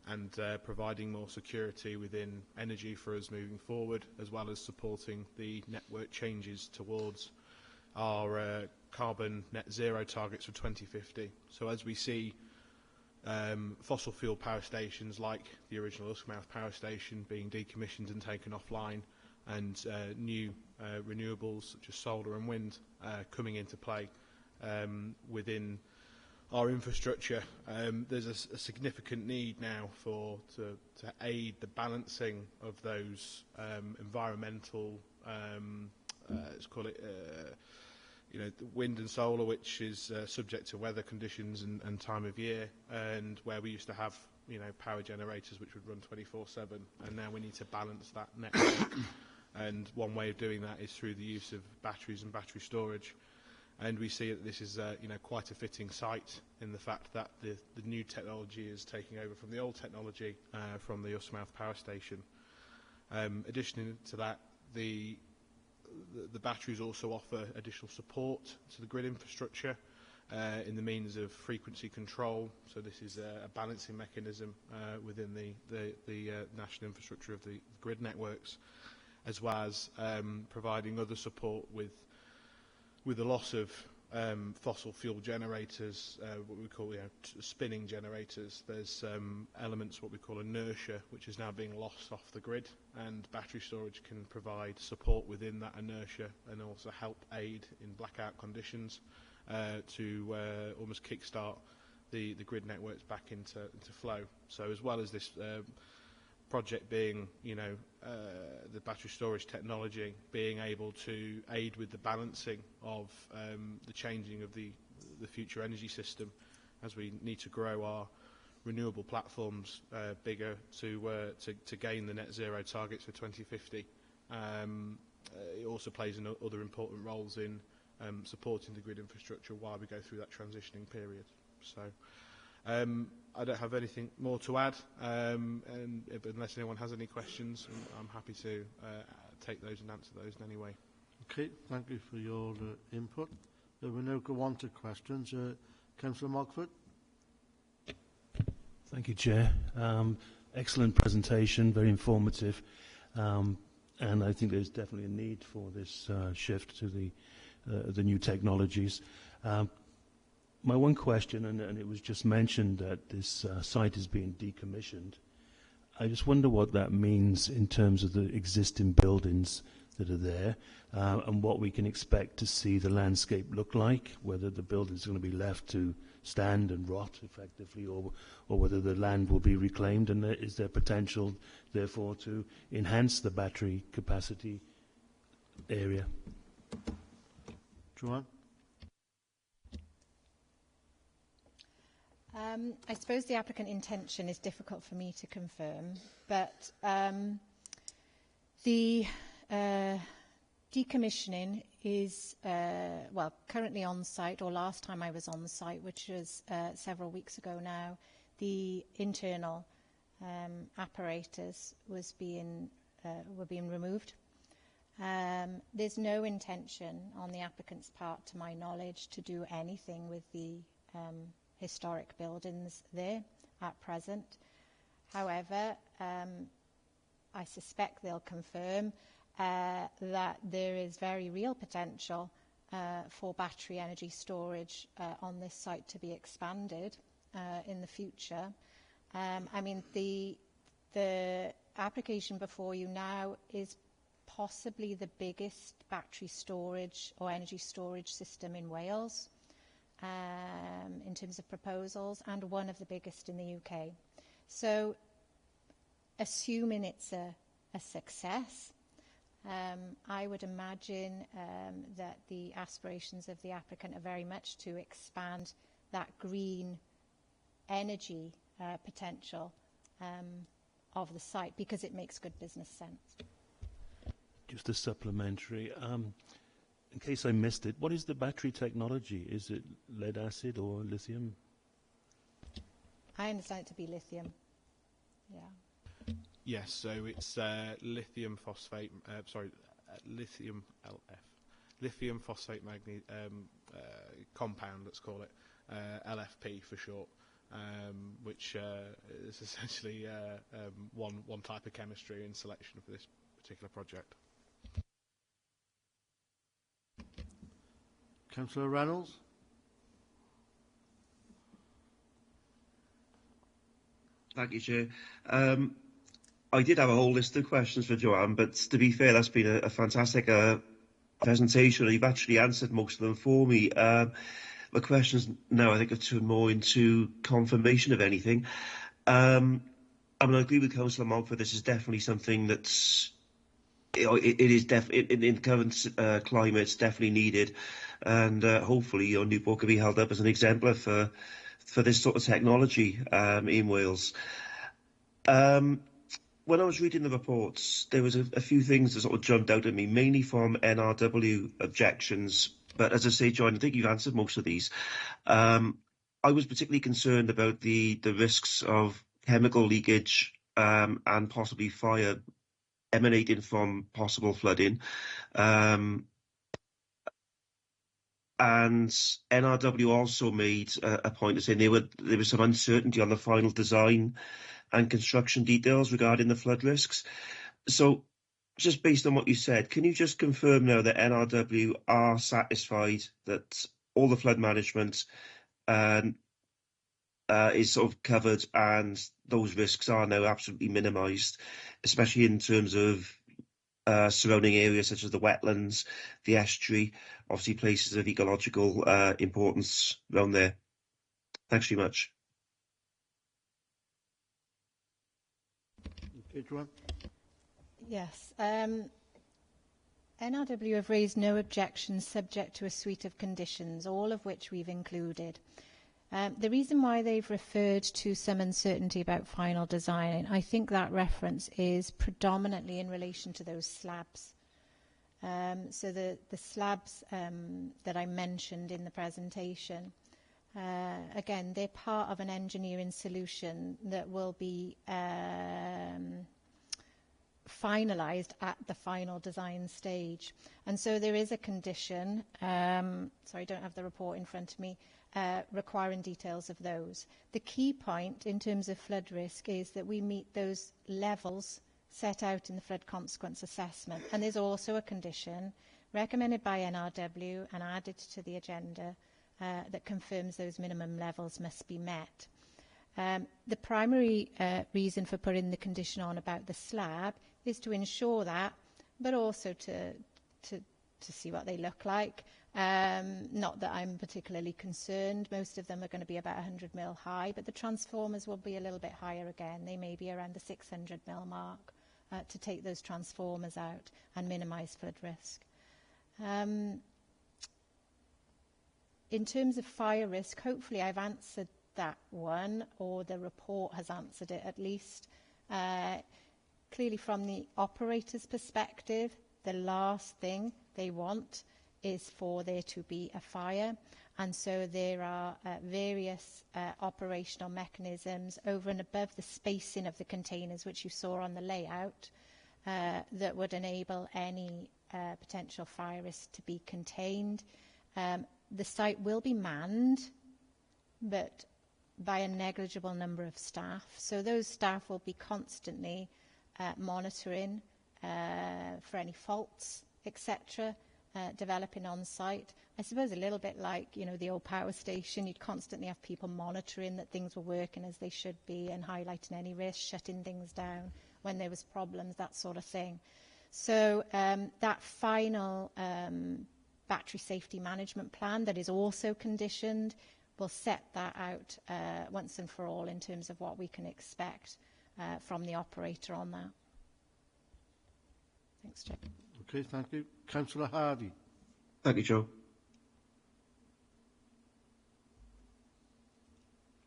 C: and providing more security within energy for us moving forward, as well as supporting the network changes towards our carbon net zero targets for 2050. So as we see fossil fuel power stations like the original Uskmouth power station being decommissioned and taken offline, and new renewables such as solar and wind coming into play within our infrastructure, there's a significant need now to aid the balancing of those environmental, let's call it, the wind and solar, which is subject to weather conditions and time of year, and where we used to have power generators which would run 24/7, and now we need to balance that network. And one way of doing that is through the use of batteries and battery storage. And we see that this is quite a fitting site in the fact that the new technology is taking over from the old technology from the Uskmouth power station. Additionally to that, the batteries also offer additional support to the grid infrastructure in the means of frequency control. So this is a balancing mechanism within the national infrastructure of the grid networks, as well as providing other support with the loss of fossil fuel generators, what we call spinning generators. There's elements, what we call inertia, which is now being lost off the grid, and battery storage can provide support within that inertia and also help aid in blackout conditions to almost kickstart the grid networks back into flow. So as well as this project being, the battery storage technology being able to aid with the balancing of the changing of the future energy system, as we need to grow our renewable platforms bigger to gain the net zero targets for 2050. It also plays other important roles in supporting the grid infrastructure while we go through that transitioning period. So I don't have anything more to add, but unless anyone has any questions, I'm happy to take those and answer those in any way.
A: Okay, thank you for your input. We now go on to questions. Councillor Mogford.
D: Thank you, Chair. Excellent presentation, very informative, and I think there's definitely a need for this shift to the new technologies. My one question, and it was just mentioned that this site is being decommissioned. I just wonder what that means in terms of the existing buildings that are there, and what we can expect to see the landscape look like, whether the buildings are going to be left to stand and rot effectively, or whether the land will be reclaimed, and is there potential, therefore, to enhance the battery capacity area?
A: Joanne?
B: I suppose the applicant intention is difficult for me to confirm, but the decommissioning is, currently on site, or last time I was on the site, which was several weeks ago now, the internal apparatus were being removed. There's no intention on the applicant's part, to my knowledge, to do anything with the historic buildings there at present. However, I suspect they'll confirm that there is very real potential for battery energy storage on this site to be expanded in the future. I mean, the application before you now is possibly the biggest battery storage or energy storage system in Wales in terms of proposals, and one of the biggest in the UK. So, assuming it's a success, I would imagine that the aspirations of the applicant are very much to expand that green energy potential of the site, because it makes good business sense.
D: Just a supplementary. in case I missed it, what is the battery technology? Is it lead acid or lithium?
B: I understand it to be lithium. Yeah.
C: Yes, so it's lithium phosphate, lithium LF, lithium phosphate compound, let's call it, LFP for short, which is essentially one type of chemistry in selection for this particular project.
A: Councillor Reynolds?
E: Thank you, Chair. I did have a whole list of questions for Joanne, but to be fair, that's been a fantastic presentation. You've actually answered most of them for me. My questions now, I think, have turned more into confirmation of anything. I mean, I agree with Councillor Mawrth. This is definitely something that's, it is definitely in the current climate, it's definitely needed, and hopefully, Newport can be held up as an exemplar for this sort of technology in Wales. When I was reading the reports, there was a few things that sort of jumped out at me, mainly from NRW objections. But as I say, John, I think you've answered most of these. I was particularly concerned about the risks of chemical leakage and possibly fire emanating from possible flooding. And NRW also made a point of saying there was some uncertainty on the final design and construction details regarding the flood risks. So, just based on what you said, can you just confirm now that NRW are satisfied that all the flood management is sort of covered and those risks are now absolutely minimised, especially in terms of surrounding areas such as the wetlands, the estuary, obviously places of ecological importance around there? Thanks very much.
A: Okay, Joanne?
B: Yes. NRW have raised no objections subject to a suite of conditions, all of which we've included. The reason why they've referred to some uncertainty about final design, I think that reference is predominantly in relation to those slabs. So the slabs that I mentioned in the presentation, again, they're part of an engineering solution that will be finalised at the final design stage. And so there is a condition, sorry, I don't have the report in front of me, requiring details of those. The key point in terms of flood risk is that we meet those levels set out in the flood consequence assessment. And there's also a condition recommended by NRW and added to the agenda that confirms those minimum levels must be met. The primary reason for putting the condition on about the slab is to ensure that, but also to see what they look like. Not that I'm particularly concerned. Most of them are going to be about 100 mil high, but the transformers will be a little bit higher again. They may be around the 600 mil mark to take those transformers out and minimise flood risk. In terms of fire risk, hopefully I've answered that one, or the report has answered it at least. Clearly from the operator's perspective, the last thing they want is for there to be a fire, and so there are various operational mechanisms over and above the spacing of the containers, which you saw on the layout, that would enable any potential fire risk to be contained. The site will be manned, but by a negligible number of staff. So those staff will be constantly monitoring for any faults, etc., developing on site. I suppose a little bit like, the old power station, you'd constantly have people monitoring that things were working as they should be and highlighting any risks, shutting things down when there was problems, that sort of thing. So that final battery safety management plan that is also conditioned will set that out once and for all in terms of what we can expect from the operator on that. Thanks, Chair.
A: Okay, thank you. Councillor Harvey.
E: Thank you, Joe.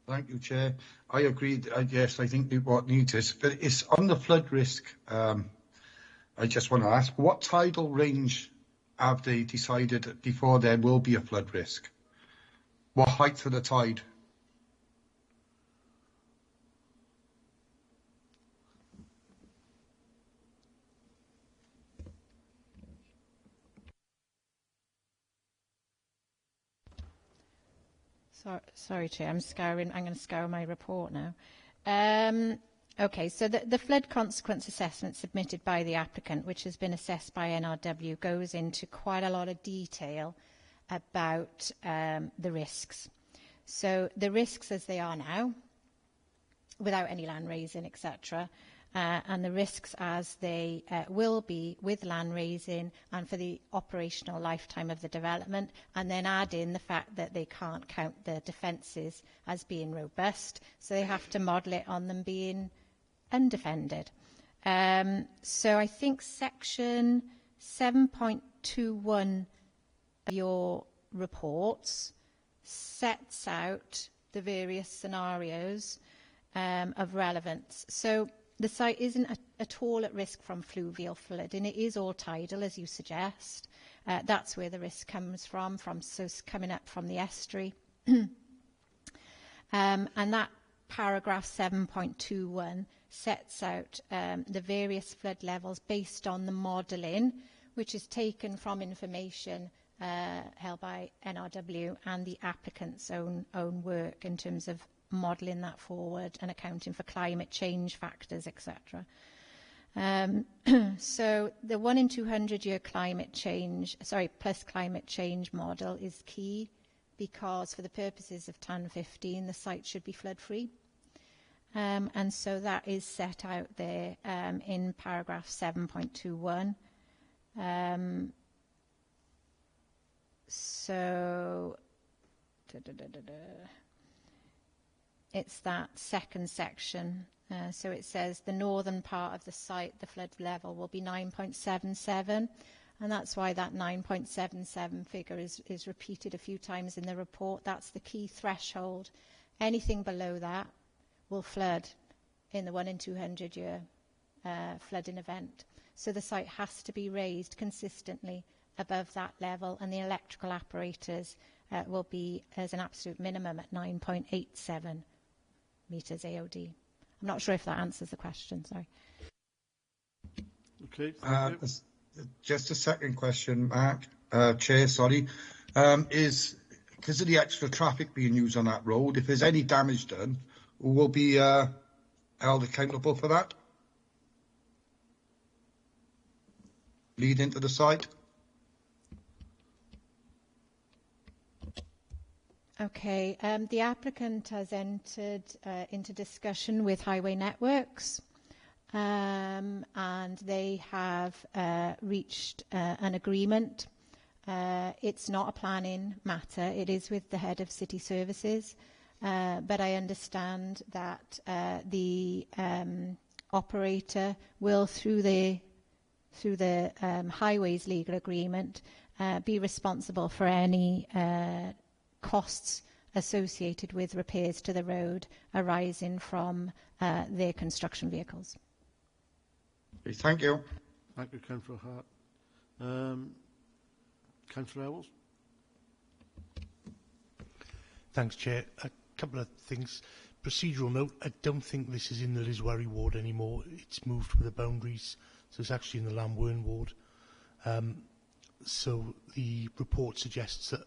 F: Thank you, Chair. I agree. Yes, I think Newport needs this, but it's on the flood risk. I just want to ask, what tidal range have they decided before there will be a flood risk? What height of the tide?
B: Sorry, Chair, I'm going to scour my report now. Okay, so the flood consequence assessment submitted by the applicant, which has been assessed by NRW, goes into quite a lot of detail about the risks. So the risks as they are now, without any land raising, etc., and the risks as they will be with land raising and for the operational lifetime of the development, and then add in the fact that they can't count the defences as being robust, so they have to model it on them being undefended. So I think section 7.21 of your reports sets out the various scenarios of relevance. So the site isn't at all at risk from fluvial flood, and it is all tidal, as you suggest. That's where the risk comes from so it's coming up from the estuary. And that paragraph 7.21 sets out the various flood levels based on the modelling, which is taken from information held by NRW and the applicant's own work in terms of modelling that forward and accounting for climate change factors, etc. So the 1 in 200 year climate change, plus climate change model is key, because for the purposes of TAN 15, the site should be flood free. And so that is set out there in paragraph 7.21. So it's that second section. So it says the northern part of the site, the flood level will be 9.77, and that's why that 9.77 figure is repeated a few times in the report. That's the key threshold. Anything below that will flood in the 1 in 200 year flooding event. So the site has to be raised consistently above that level, and the electrical apparatus will be as an absolute minimum at 9.87 metres AOD. I'm not sure if that answers the question, sorry.
A: Okay,
F: just a second question, Mark. Chair, sorry. Is because of the extra traffic being used on that road, if there's any damage done, who will be held accountable for that? Lead into the site?
B: Okay, the applicant has entered into discussion with Highway Networks, and they have reached an agreement. It's not a planning matter, it is with the head of city services, but I understand that the operator will, through the highways legal agreement, be responsible for any costs associated with repairs to the road arising from their construction vehicles.
F: Okay, thank you.
A: Thank you, Councillor Hart. Councillor Owles.
G: Thanks, Chair. A couple of things. Procedural note, I don't think this is in the Liswarry ward anymore. It's moved with the boundaries, so it's actually in the Lambourne ward. So the report suggests that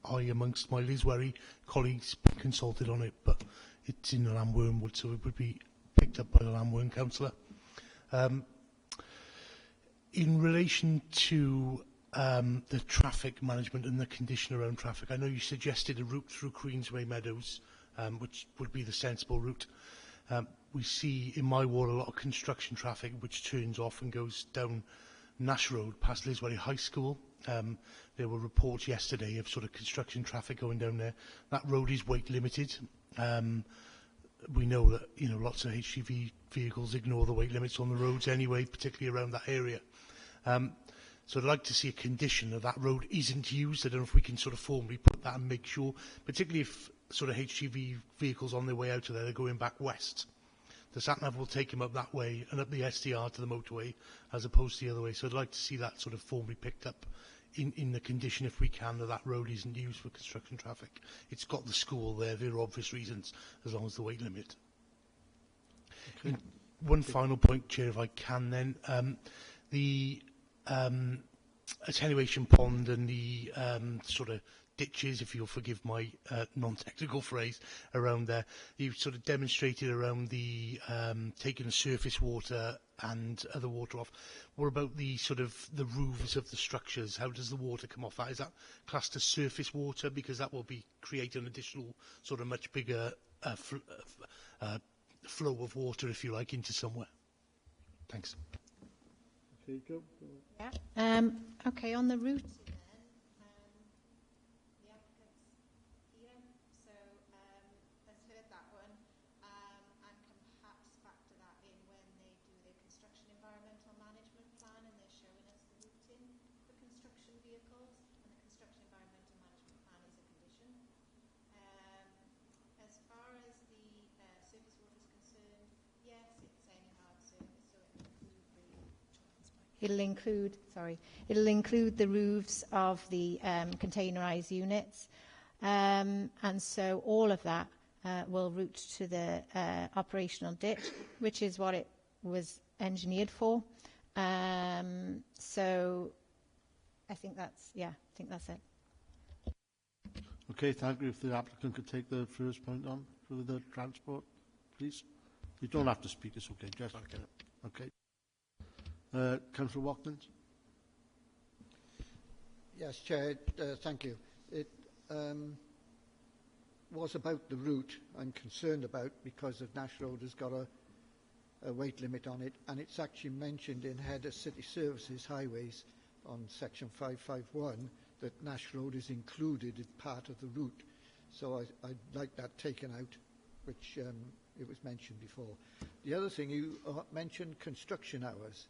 G: I, amongst my Liswarry colleagues, consulted on it, but it's in the Lambourne ward, so it would be picked up by the Lambourne councillor. In relation to the traffic management and the condition around traffic, I know you suggested a route through Queensway Meadows, which would be the sensible route. We see in my ward a lot of construction traffic which turns off and goes down Nash Road past Liswarry High School. There were reports yesterday of sort of construction traffic going down there. That road is weight limited. We know that lots of HGV vehicles ignore the weight limits on the roads anyway, particularly around that area. So I'd like to see a condition that that road isn't used. I don't know if we can sort of formally put that and make sure, particularly if sort of HGV vehicles on their way out of there, they're going back west. The sat-nav will take them up that way and up the SDR to the motorway as opposed to the other way. So I'd like to see that sort of formally picked up in the condition, if we can, that road isn't used for construction traffic. It's got the school there, there are obvious reasons, as long as the weight limit.
A: Okay.
G: One final point, Chair, if I can then. The attenuation pond and the sort of ditches, if you'll forgive my non-technical phrase, around there. You've sort of demonstrated around the taking the surface water and other water off. What about the sort of the roofs of the structures? How does the water come off that? Is that classed as surface water? Because that will be creating an additional sort of much bigger flow of water, if you like, into somewhere. Thanks.
A: Okay, Joe.
B: Yeah. Okay, on the route. It'll include the roofs of the containerised units, and so all of that will route to the operational ditch, which is what it was engineered for. So I think that's it.
A: Okay, thank you. If the applicant could take the first point on for the transport, please. You don't have to speak, it's okay. Just okay. Councillor Watkins.
H: Yes, Chair, thank you. It was about the route I'm concerned about, because of Nash Road has got a weight limit on it, and it's actually mentioned in Head of City Services Highways on section 551 that Nash Road is included as part of the route. So I'd like that taken out, which it was mentioned before. The other thing, you mentioned construction hours.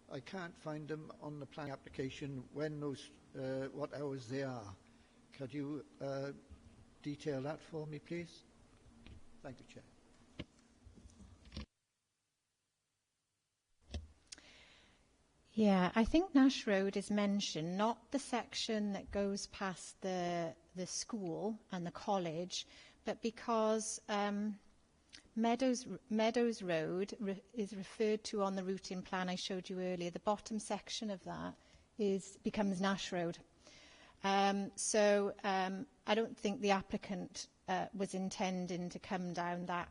H: I can't find them on the planning application when those, what hours they are. Could you detail that for me, please? Thank you, Chair.
B: Yeah, I think Nash Road is mentioned, not the section that goes past the school and the college, but because Meadows Road is referred to on the routing plan I showed you earlier. The bottom section of that becomes Nash Road. So I don't think the applicant was intending to come down that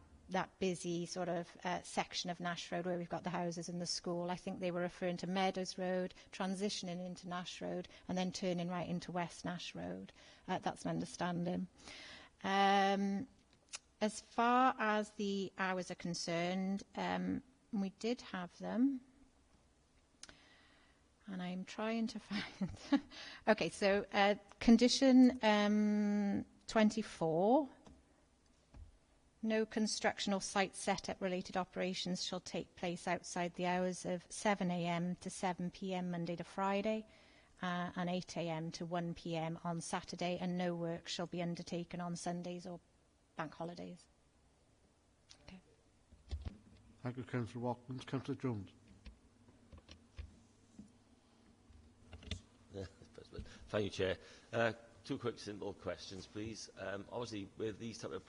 B: busy sort of section of Nash Road where we've got the houses and the school. I think they were referring to Meadows Road, transitioning into Nash Road, and then turning right into West Nash Road. That's my understanding. As far as the hours are concerned, we did have them. And I'm trying to find... Okay, so condition 24. No construction or site setup related operations shall take place outside the hours of 7 a.m. to 7 p.m. Monday to Friday and 8 a.m. to 1 p.m. on Saturday, and no work shall be undertaken on Sundays or bank holidays. Okay.
A: Thank you, Councillor Watkins. Councillor Jones.
I: Thank you, Chair. Two quick, simple questions, please. Obviously, with these type of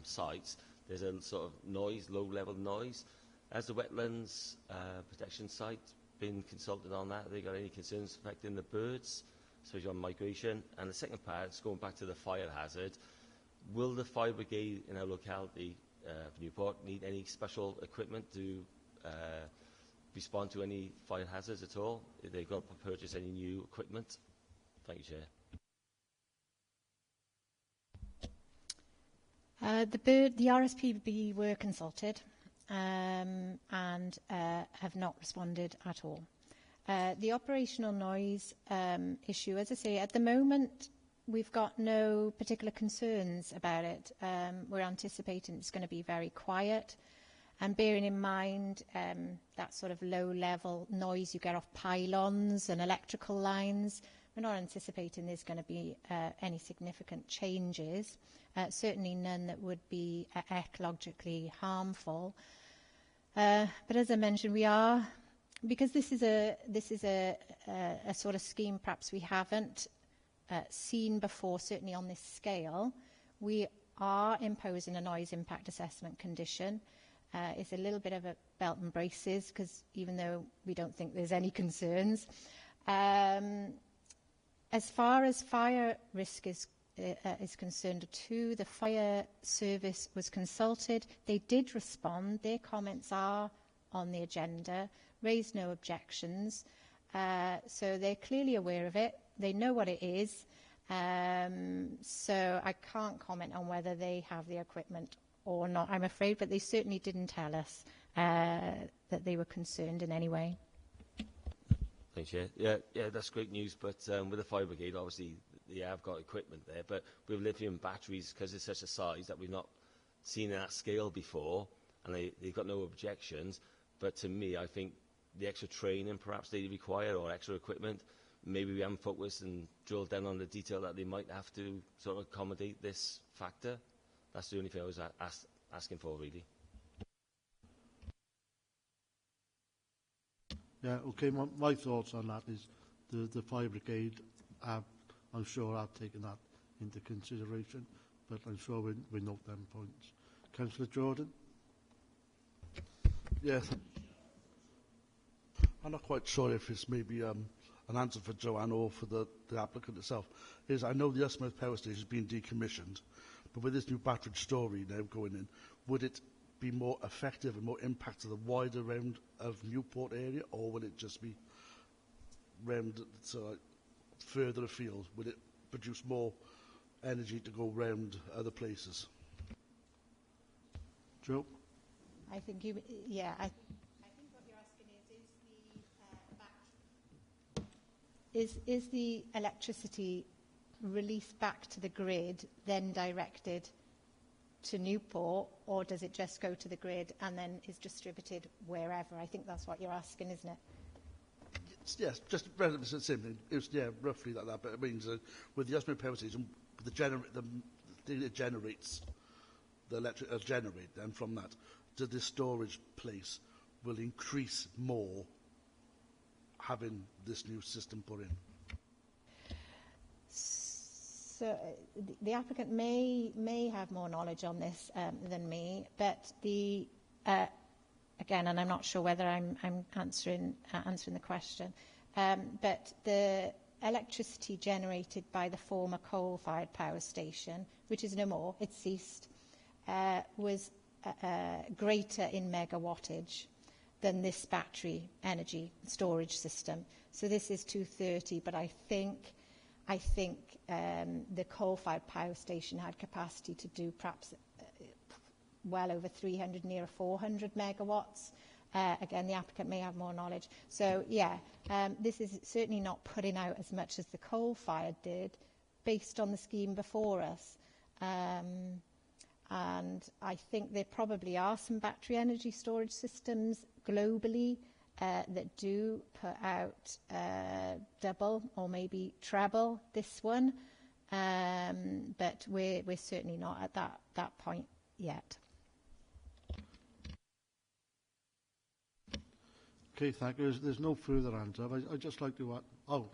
I: sites, there's a sort of noise, low-level noise. Has the wetlands protection site been consulted on that? Have they got any concerns affecting the birds, especially on migration? And the second part is going back to the fire hazard. Will the fire brigade in our locality, Newport, need any special equipment to respond to any fire hazards at all? If they've got to purchase any new equipment? Thank you, Chair.
B: The RSPB were consulted and have not responded at all. The operational noise issue, as I say, at the moment, we've got no particular concerns about it. We're anticipating it's going to be very quiet. And bearing in mind that sort of low-level noise you get off pylons and electrical lines, we're not anticipating there's going to be any significant changes, certainly none that would be ecologically harmful. But as I mentioned, we are because this is a sort of scheme perhaps we haven't seen before, certainly on this scale, we are imposing a noise impact assessment condition. It's a little bit of a belt and braces, because even though we don't think there's any concerns, as far as fire risk is concerned too, the fire service was consulted. They did respond. Their comments are on the agenda, raised no objections. So they're clearly aware of it. They know what it is. So I can't comment on whether they have the equipment or not, I'm afraid, but they certainly didn't tell us that they were concerned in any way.
I: Thanks, Chair. Yeah, that's great news. But with the fire brigade, obviously, they have got equipment there. But with lithium batteries, because it's such a size that we've not seen that scale before, and they've got no objections. But to me, I think the extra training perhaps they require, or extra equipment, maybe we haven't focused and drilled down on the detail that they might have to sort of accommodate this factor. That's the only thing I was asking for, really.
A: Yeah, okay, my thoughts on that is the fire brigade, I'm sure have taken that into consideration, but I'm sure we note them points. Councillor Jordan?
J: Yes. I'm not quite sure if it's maybe an answer for Joanne or for the applicant itself. I know the Ystmouth Power Station has been decommissioned, but with this new battery storage now going in, would it be more effective and more impact to the wider round of Newport area, or will it just be round further afield? Will it produce more energy to go round other places?
A: Joe?
B: I think I think what you're asking is the electricity released back to the grid then directed to Newport, or does it just go to the grid and then is distributed wherever? I think that's what you're asking, isn't it?
J: Yes, just relatively simple. It's roughly like that. But it means with the Ystmouth Power Station, it generates the electric generate. Then from that, the storage place will increase more having this new system put in.
B: So the applicant may have more knowledge on this than me, but again, and I'm not sure whether I'm answering the question, but the electricity generated by the former coal-fired power station, which is no more, it ceased, was greater in megawattage than this battery energy storage system. So this is 230, but I think the coal-fired power station had capacity to do perhaps well over 300, near 400 megawatts. Again, the applicant may have more knowledge. So, yeah, this is certainly not putting out as much as the coal-fired did based on the scheme before us. And I think there probably are some battery energy storage systems globally that do put out double or maybe treble this one, but we're certainly not at that point yet.
A: Okay, thank you. There's no further answer. I'd just like to add... Oh,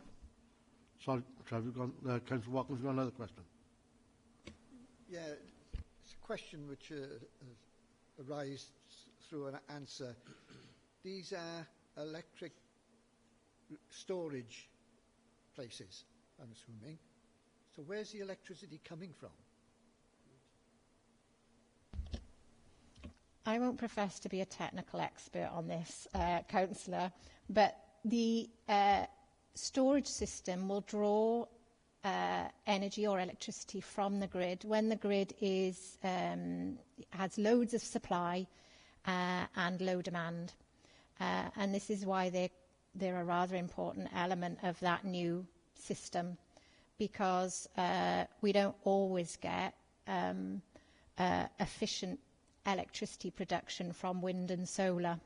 A: sorry, Trevor, you've gone... Councillor Watkins, you've got another question?
H: Yeah, it's a question which arises through an answer. These are electric storage places, I'm assuming. So where's the electricity coming from?
B: I won't profess to be a technical expert on this, Councillor, but the storage system will draw energy or electricity from the grid when the grid has loads of supply and low demand. And this is why they're a rather important element of that new system, because we don't always get efficient electricity production from wind and solar.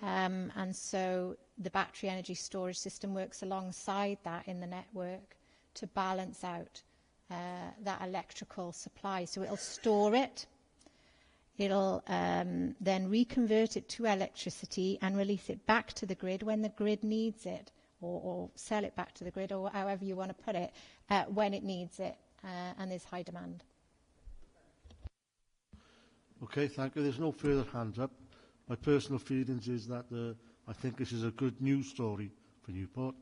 B: And so the battery energy storage system works alongside that in the network to balance out that electrical supply. So it'll store it. It'll then reconvert it to electricity and release it back to the grid when the grid needs it, or sell it back to the grid, or however you want to put it, when it needs it and there's high demand.
A: Okay, thank you. There's no further hands up. My personal feelings is that I think this is a good news story for Newport.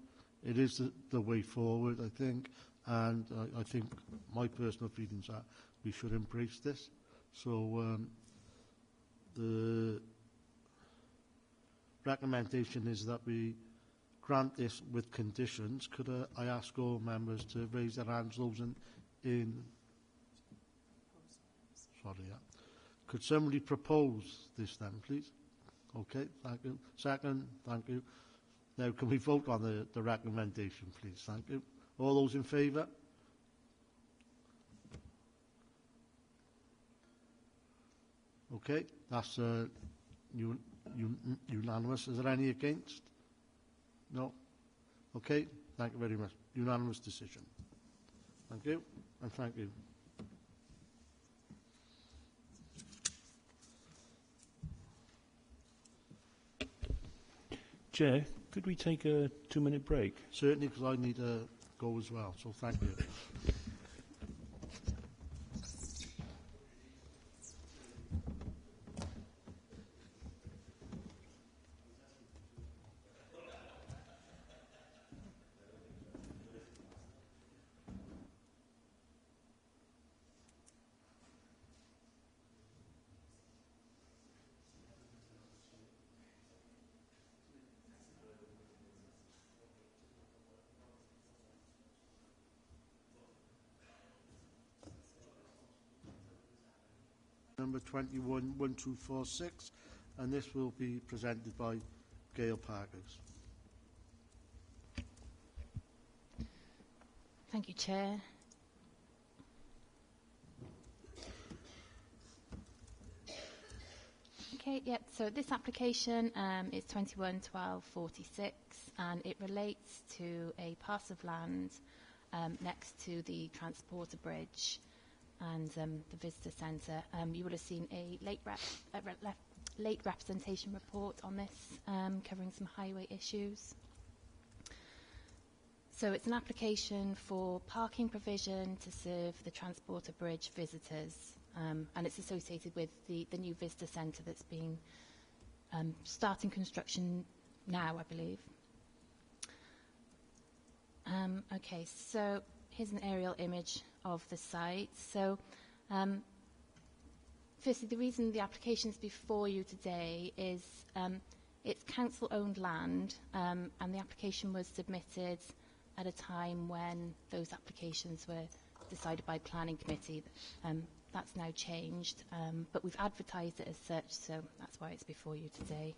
A: It is the way forward, I think, and I think my personal feelings are we should embrace this. So the recommendation is that we grant this with conditions. Could I ask all members to raise their hands, those in sorry, yeah. Could somebody propose this then, please? Okay, thank you. Second, thank you. Now, can we vote on the recommendation, please? Thank you. All those in favour? Okay, that's unanimous. Is there any against? No? Okay, thank you very much. Unanimous decision. Thank you, and thank you.
D: Chair, could we take a 2-minute break?
A: Certainly, because I need to go as well, so thank you. Number 211246, and this will be presented by Gail Parkers.
K: Thank you, Chair. Okay, yep, so this application is 211246 and it relates to a parcel of land next to the Transporter Bridge and the visitor centre. You will have seen a late representation report on this, covering some highway issues. So it's an application for parking provision to serve the Transporter Bridge visitors, and it's associated with the new visitor centre that's been starting construction now, I believe. Okay, so here's an aerial image of the site. So, firstly, the reason the application is before you today is it's council-owned land, and the application was submitted at a time when those applications were decided by planning committee. That's now changed, but we've advertised it as such, so that's why it's before you today.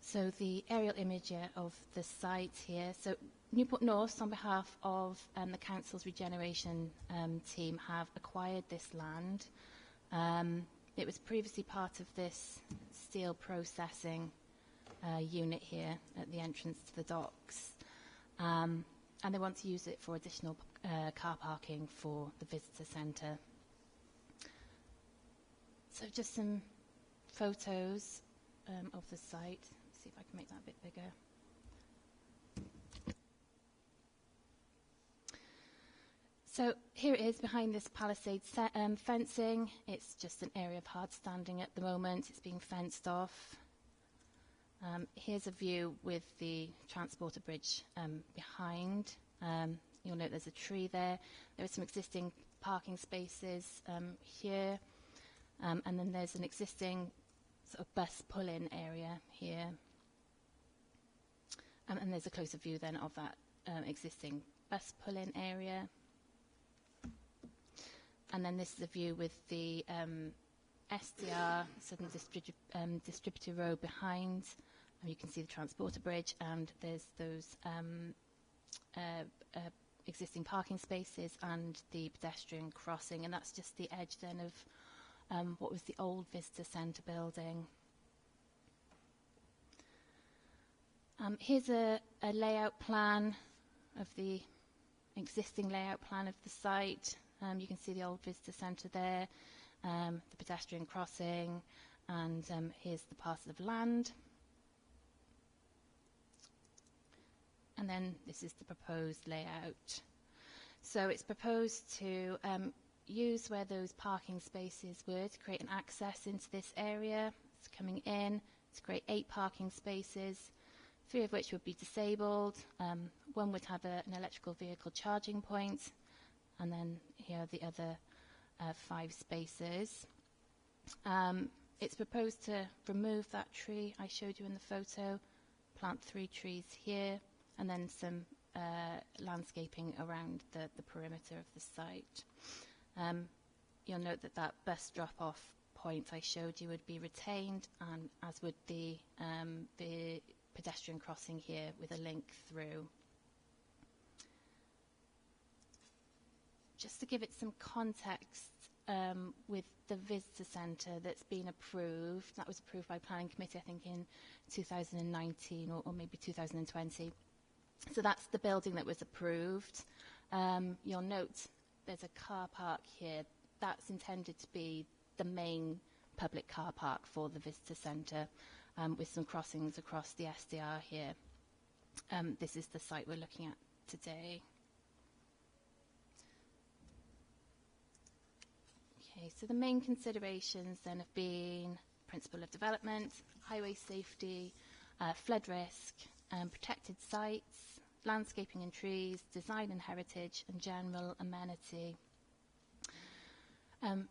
K: So the aerial image of the site here. So Newport North, on behalf of the council's regeneration team, have acquired this land. It was previously part of this steel processing unit here at the entrance to the docks, and they want to use it for additional car parking for the visitor centre. So just some photos of the site. Let's see if I can make that a bit bigger. So here it is behind this palisade fencing. It's just an area of hard standing at the moment. It's being fenced off. Here's a view with the Transporter Bridge behind. You'll note there's a tree there. There are some existing parking spaces here. And then there's an existing sort of bus pull-in area here. And there's a closer view then of that existing bus pull-in area. And then this is a view with the SDR, Southern Distributor Road behind. And you can see the Transporter Bridge, and there's those existing parking spaces and the pedestrian crossing. And that's just the edge then of what was the old visitor centre building. Here's a layout plan of the existing layout plan of the site. You can see the old visitor centre there, the pedestrian crossing, and here's the parcel of land. And then this is the proposed layout. So it's proposed to use where those parking spaces were to create an access into this area. It's coming in to create 8 parking spaces, 3 of which would be disabled. One would have an electrical vehicle charging point, and then here are the other 5 spaces. It's proposed to remove that tree I showed you in the photo, plant 3 trees here, and then some landscaping around the perimeter of the site. You'll note that that bus drop-off point I showed you would be retained, and as would the pedestrian crossing here with a link through. Just to give it some context, with the visitor centre that's been approved, that was approved by Planning Committee, I think, in 2019 or maybe 2020. So that's the building that was approved. You'll note there's a car park here. That's intended to be the main public car park for the visitor centre, with some crossings across the SDR here. This is the site we're looking at today. Okay, so the main considerations then have been principle of development, highway safety, flood risk, protected sites, landscaping and trees, design and heritage, and general amenity.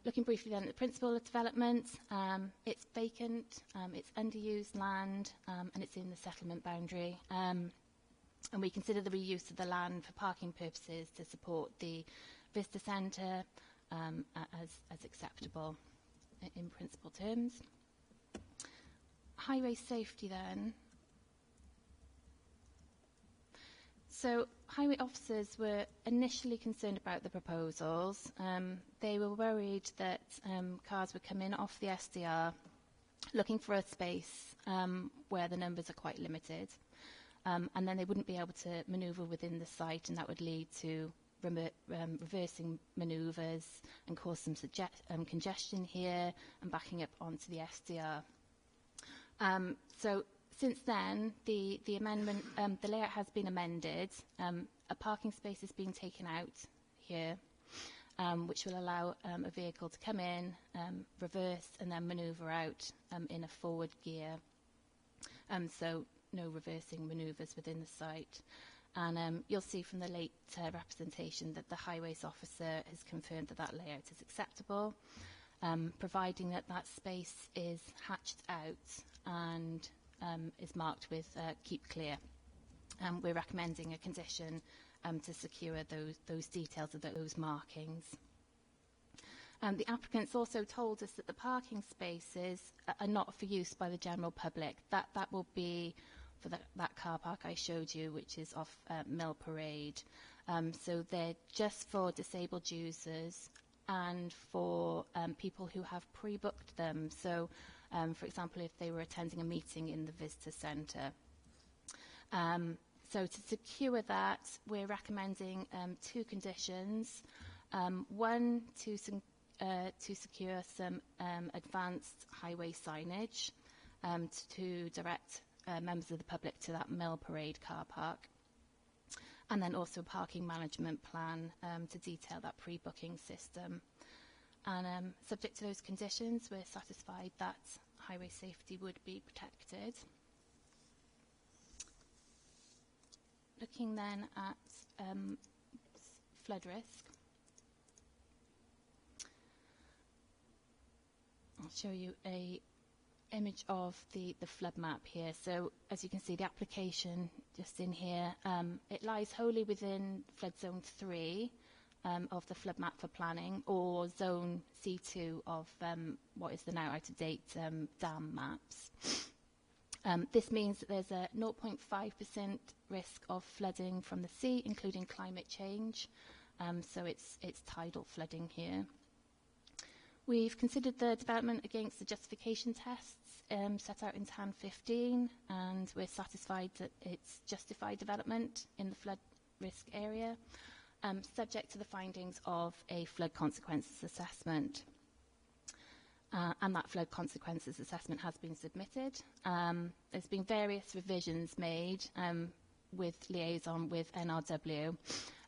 K: Looking briefly then at the principle of development, it's vacant, it's underused land, and it's in the settlement boundary. And we consider the reuse of the land for parking purposes to support the visitor centre as acceptable in principal terms. Highway safety then. So highway officers were initially concerned about the proposals. They were worried that cars would come in off the SDR looking for a space where the numbers are quite limited, and then they wouldn't be able to manoeuvre within the site, and that would lead to reversing manoeuvres and cause some congestion here and backing up onto the SDR. So since then, the amendment, the layout has been amended. A parking space has been taken out here, which will allow a vehicle to come in, reverse, and then manoeuvre out in a forward gear. So no reversing manoeuvres within the site. And you'll see from the late representation that the highways officer has confirmed that that layout is acceptable, providing that that space is hatched out and is marked with keep clear. We're recommending a condition to secure those details of those markings. The applicants also told us that the parking spaces are not for use by the general public. That will be for that car park I showed you, which is off Mill Parade. So they're just for disabled users and for people who have pre-booked them. So, for example, if they were attending a meeting in the visitor centre. So to secure that, we're recommending 2 conditions. One, to secure some advanced highway signage to direct members of the public to that Mill Parade car park. And then also a parking management plan to detail that pre-booking system. And subject to those conditions, we're satisfied that highway safety would be protected. Looking then at flood risk. I'll show you a image of the flood map here. So as you can see, the application just in here, it lies wholly within flood zone 3 of the flood map for planning, or zone C2 of what is the now out-of-date dam maps. This means that there's a 0.5% risk of flooding from the sea, including climate change. So it's tidal flooding here. We've considered the development against the justification tests set out in TAN 15, and we're satisfied that it's justified development in the flood risk area, subject to the findings of a flood consequences assessment. and that flood consequences assessment has been submitted. There's been various revisions made with liaison with NRW,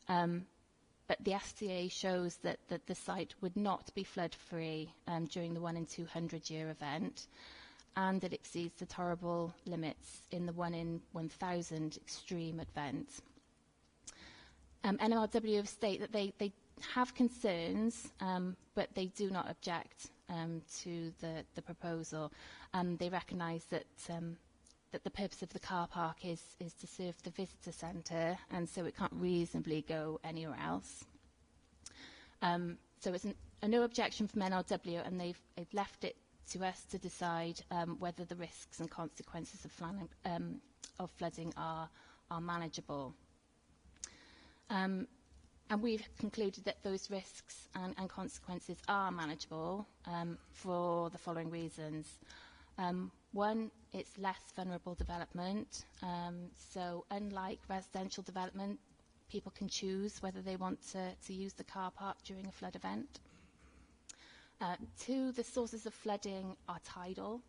K: but the STA shows that the site would not be flood-free during the 1 in 200 year event, and it exceeds the tolerable limits in the 1 in 1,000 extreme event. NRW state that they have concerns, but they do not object to the proposal. They recognise that the purpose of the car park is to serve the visitor centre, and so it can't reasonably go anywhere else. So it's a no objection from NRW, and they've left it to us to decide whether the risks and consequences of flooding are manageable. And we've concluded that those risks and consequences are manageable for the following reasons. One, it's less vulnerable development. So unlike residential development, people can choose whether they want to use the car park during a flood event. Two, the sources of flooding are tidal,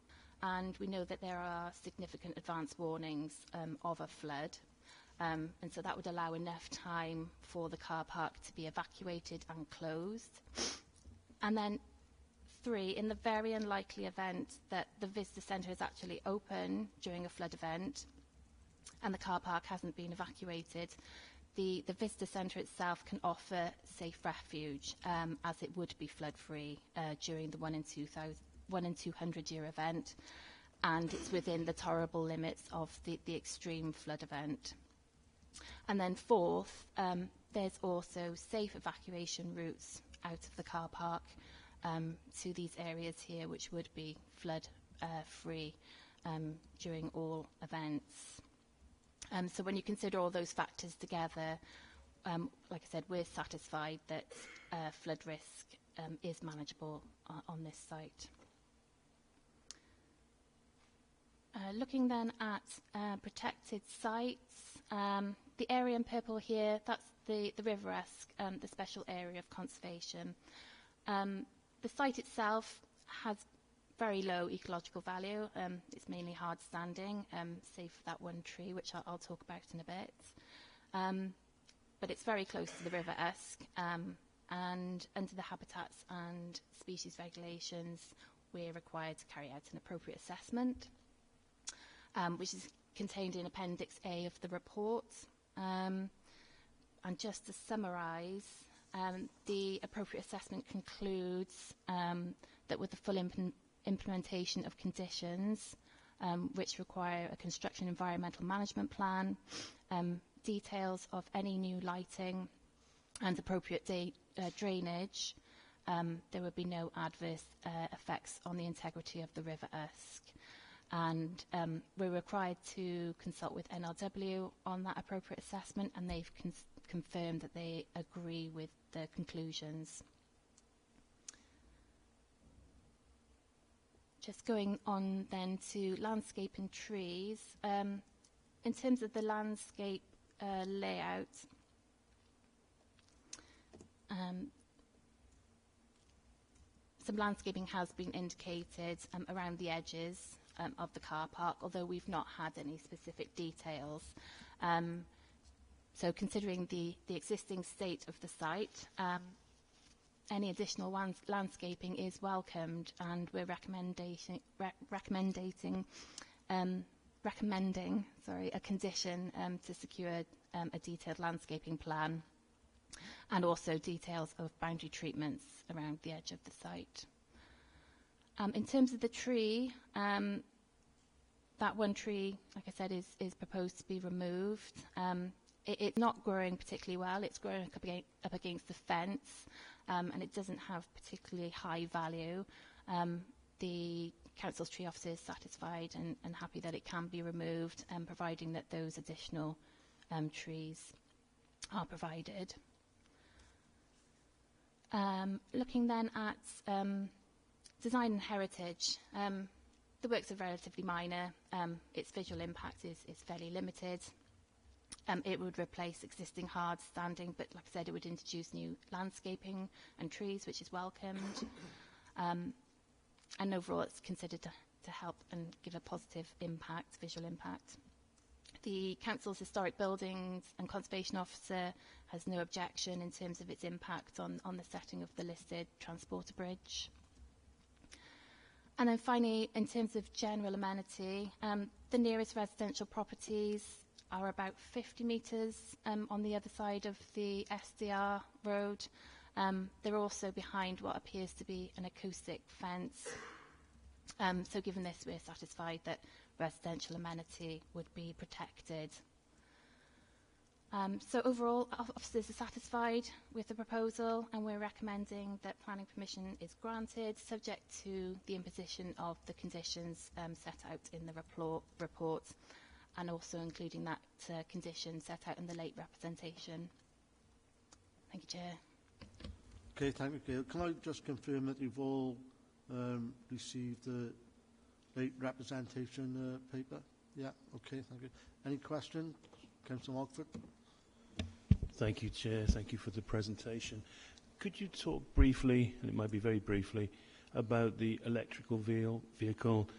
K: and we know that there are significant advance warnings of a flood. And so that would allow enough time for the car park to be evacuated and closed. And then three, in the very unlikely event that the visitor centre is actually open during a flood event and the car park hasn't been evacuated, the visitor centre itself can offer safe refuge, as it would be flood-free during the 1 in 200 year event, and it's within the tolerable limits of the extreme flood event. And then fourth, there's also safe evacuation routes out of the car park to these areas here, which would be flood-free during all events. So when you consider all those factors together, like I said, we're satisfied that flood risk is manageable on this site. Looking then at protected sites, the area in purple here, that's the River Esk, the special area of conservation. The site itself has very low ecological value. It's mainly hard standing, save for that one tree, which I'll talk about in a bit. But it's very close to the River Esk, and under the habitats and species regulations, we're required to carry out an appropriate assessment, which is contained in Appendix A of the report. And just to summarise, the appropriate assessment concludes that with the full implementation of conditions which require a construction environmental management plan, details of any new lighting and appropriate drainage, there would be no adverse effects on the integrity of the River Esk. And we're required to consult with NRW on that appropriate assessment, and they've confirmed that they agree with the conclusions. Just going on then to landscape and trees. In terms of the landscape layout, some landscaping has been indicated around the edges of the car park, although we've not had any specific details. So considering the existing state of the site, any additional landscaping is welcomed, and we're recommending a condition to secure a detailed landscaping plan, and also details of boundary treatments around the edge of the site. In terms of the tree, that one tree, like I said, is proposed to be removed. It's not growing particularly well. It's growing up against the fence, and it doesn't have particularly high value. The council's tree officer is satisfied and happy that it can be removed, providing that those additional trees are provided. Looking then at design and heritage, the works are relatively minor. Its visual impact is fairly limited. It would replace existing hard standing, but like I said, it would introduce new landscaping and trees, which is welcomed. and overall it's considered to help and give a positive impact, visual impact. The Council's Historic Buildings and Conservation Officer has no objection in terms of its impact on the setting of the listed transporter bridge. And then finally, in terms of general amenity, the nearest residential properties are about 50 metres on the other side of the SDR road. They're also behind what appears to be an acoustic fence. So given this, we're satisfied that residential amenity would be protected. So overall, officers are satisfied with the proposal, and we're recommending that planning permission is granted, subject to the imposition of the conditions set out in the report, and also including that condition set out in the late representation. Thank you, Chair.
A: Okay, thank you, Gail. Can I just confirm that you've all received the late representation paper? Yeah, okay, thank you. Any questions? Councillor Mogford.
D: Thank you, Chair. Thank you for the presentation. Could you talk briefly, and it might be very briefly, about the electrical vehicle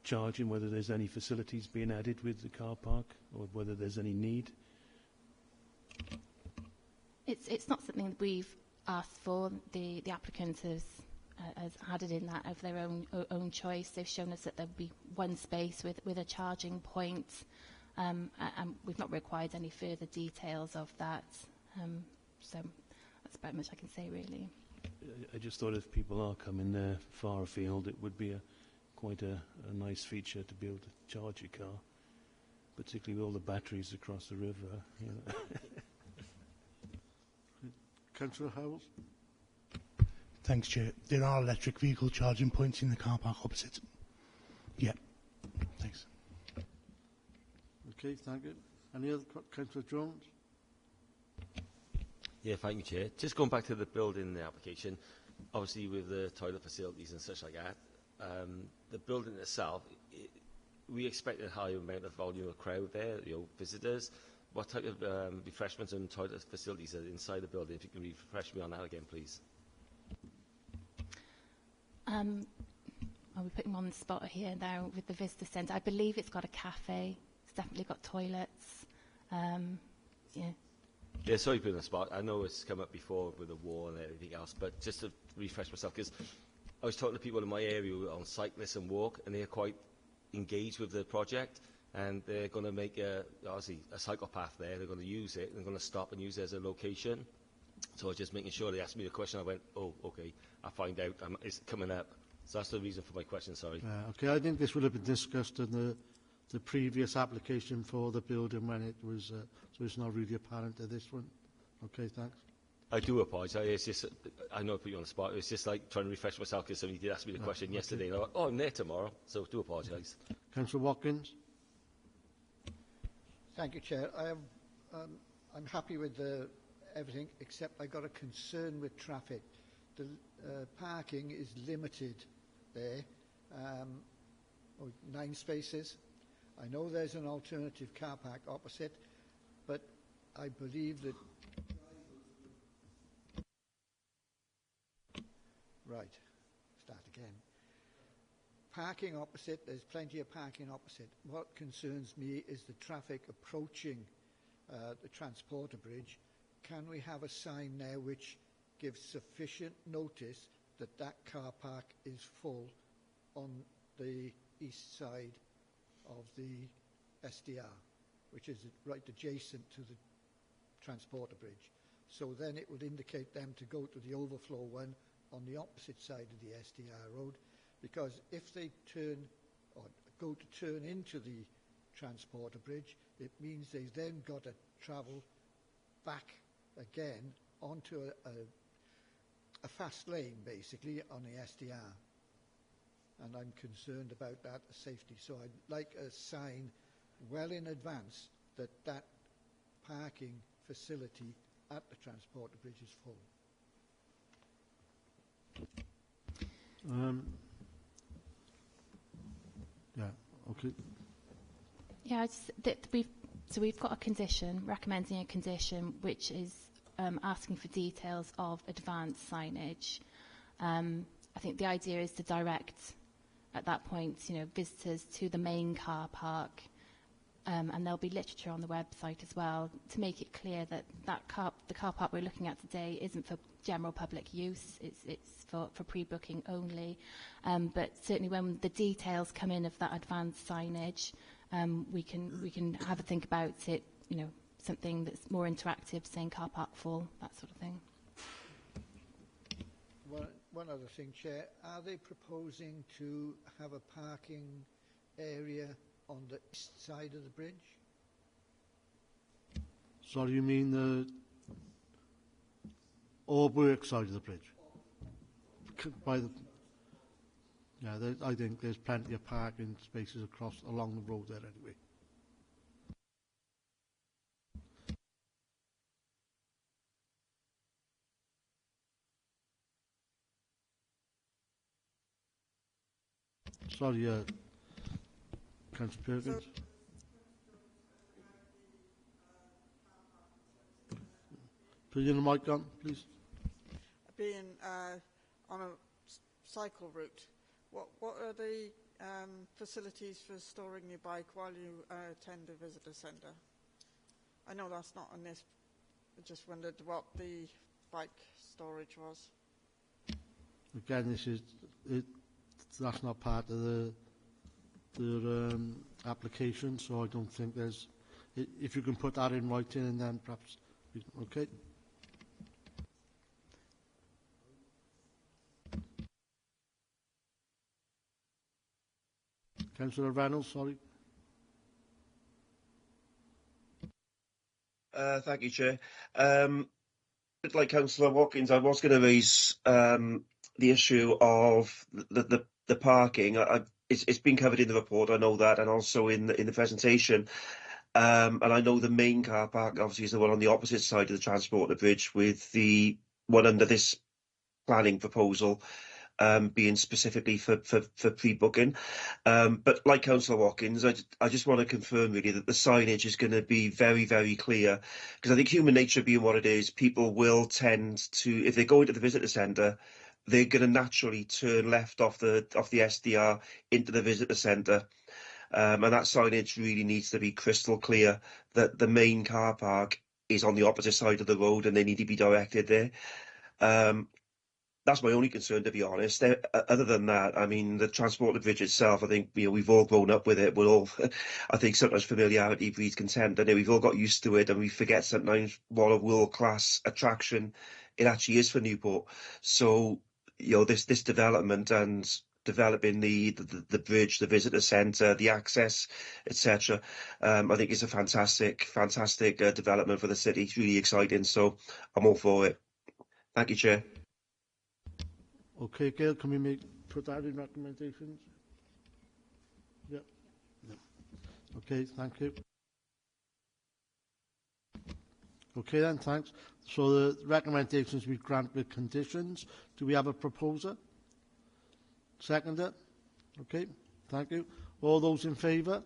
D: charging, whether there's any facilities being added with the car park, or whether there's any need?
K: It's not something that we've asked for. The applicant has added in that of their own choice. They've shown us that there would be one space with a charging point. And we've not required any further details of that. So that's about much I can say, really.
D: I just thought if people are coming there far afield, it would be quite a nice feature to be able to charge your car, particularly with all the batteries across the river. You know.
A: Councillor Howells.
G: Thanks, Chair. There are electric vehicle charging points in the car park opposite. Yeah. Thanks.
A: Okay, thank you. Any other Councillor Jones?
I: Yeah, thank you, Chair. Just going back to the building, the application, obviously with the toilet facilities and such like that, the building itself, we expect a high amount of volume of crowd there, visitors. What type of refreshments and toilet facilities are inside the building? If you can refresh me on that again, please.
K: I'll be putting on the spot here now with the visitor centre. I believe it's got a cafe. It's definitely got toilets. Yeah.
I: Yeah, sorry to put on the spot. I know it's come up before with the war and everything else, but just to refresh myself, because I was talking to people in my area on cyclists and walk, and they're quite engaged with the project, and they're going to make obviously a cycle path there. They're going to use it, and they're going to stop and use it as a location. So I was just making sure they asked me the question. I went, oh, okay, I'll find out. It's coming up. So that's the reason for my question, sorry.
A: Okay, I think this would have been discussed in the previous application for the building when it was, so it's not really apparent to this one. Okay, thanks.
I: I do apologise. It's just, I know I put you on the spot. It's just like trying to refresh myself because somebody did ask me the question yesterday. And I went, oh, I'm there tomorrow. So I do apologise.
A: Councillor Watkins.
H: Thank you, Chair. I'm happy with everything, except I got a concern with traffic. The parking is limited there, 9 spaces. I know there's an alternative car park opposite, but I believe that... Right, start again. Parking opposite, there's plenty of parking opposite. What concerns me is the traffic approaching the transporter bridge. Can we have a sign there which gives sufficient notice that that car park is full on the east side of the SDR, which is right adjacent to the transporter bridge? So then it would indicate them to go to the overflow one on the opposite side of the SDR road, because if they turn or go to turn into the transporter bridge, it means they've then got to travel back again onto a fast lane, basically, on the SDR. And I'm concerned about that safety. So I'd like a sign well in advance that that parking facility at the transporter bridge is full.
A: Yeah, okay.
K: Yeah, we've got a condition, recommending a condition, which is asking for details of advanced signage. I think the idea is to direct, at that point, visitors to the main car park. And there'll be literature on the website as well to make it clear that the car park we're looking at today isn't for general public use. It's for pre-booking only. But certainly when the details come in of that advanced signage, we can have a think about it. Something that's more interactive, saying car park full, that sort of thing.
H: One other thing, Chair. Are they proposing to have a parking area on the east side of the bridge?
A: Sorry, you mean the Orwork side of the bridge? I think there's plenty of parking spaces along the road there anyway. Sorry, Councillor Perkins. Put your mic on, please.
L: Being on a cycle route, what are the facilities for storing your bike while you attend a visitor centre? I know that's not on this. I just wondered what the bike storage was.
A: Again, that's not part of the application, so I don't think there's. If you can put that in writing, and then perhaps, okay. Councillor Reynolds, sorry.
E: Thank you, Chair. Like Councillor Watkins, I was going to raise the issue of the parking. It's been covered in the report, I know that, and also in the presentation. And I know the main car park, obviously, is the one on the opposite side of the transport bridge, with the one under this planning proposal being specifically for pre-booking. But like Councillor Watkins, I just want to confirm really that the signage is going to be very, very clear, because I think human nature being what it is, people will tend to, if they go into the visitor centre, they're going to naturally turn left off the SDR into the visitor centre. And that signage really needs to be crystal clear that the main car park is on the opposite side of the road and they need to be directed there. That's my only concern, to be honest. Other than that, I mean, the transport bridge itself, I think we've all grown up with it. We're all, I think sometimes familiarity breeds contempt. I know we've all got used to it, and we forget sometimes what a world-class attraction it actually is for Newport. So, this development and developing the bridge, the visitor centre, the access, etc. I think it's a fantastic development for the city. It's really exciting, so I'm all for it. Thank you, Chair.
A: Okay, Gail, can we put that in recommendations? Yep. Okay, thank you. Okay then, thanks. So the recommendations we grant with conditions. Do we have a proposer? Seconder? Okay, thank you. All those in favour?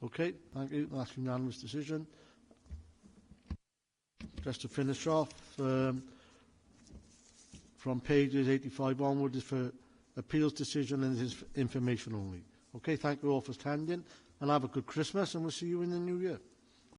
A: Okay, thank you. That's a unanimous decision. Just to finish off, from pages 85 onward is for appeals decision and is information only. Okay, thank you all for attending, and have a good Christmas, and we'll see you in the new year.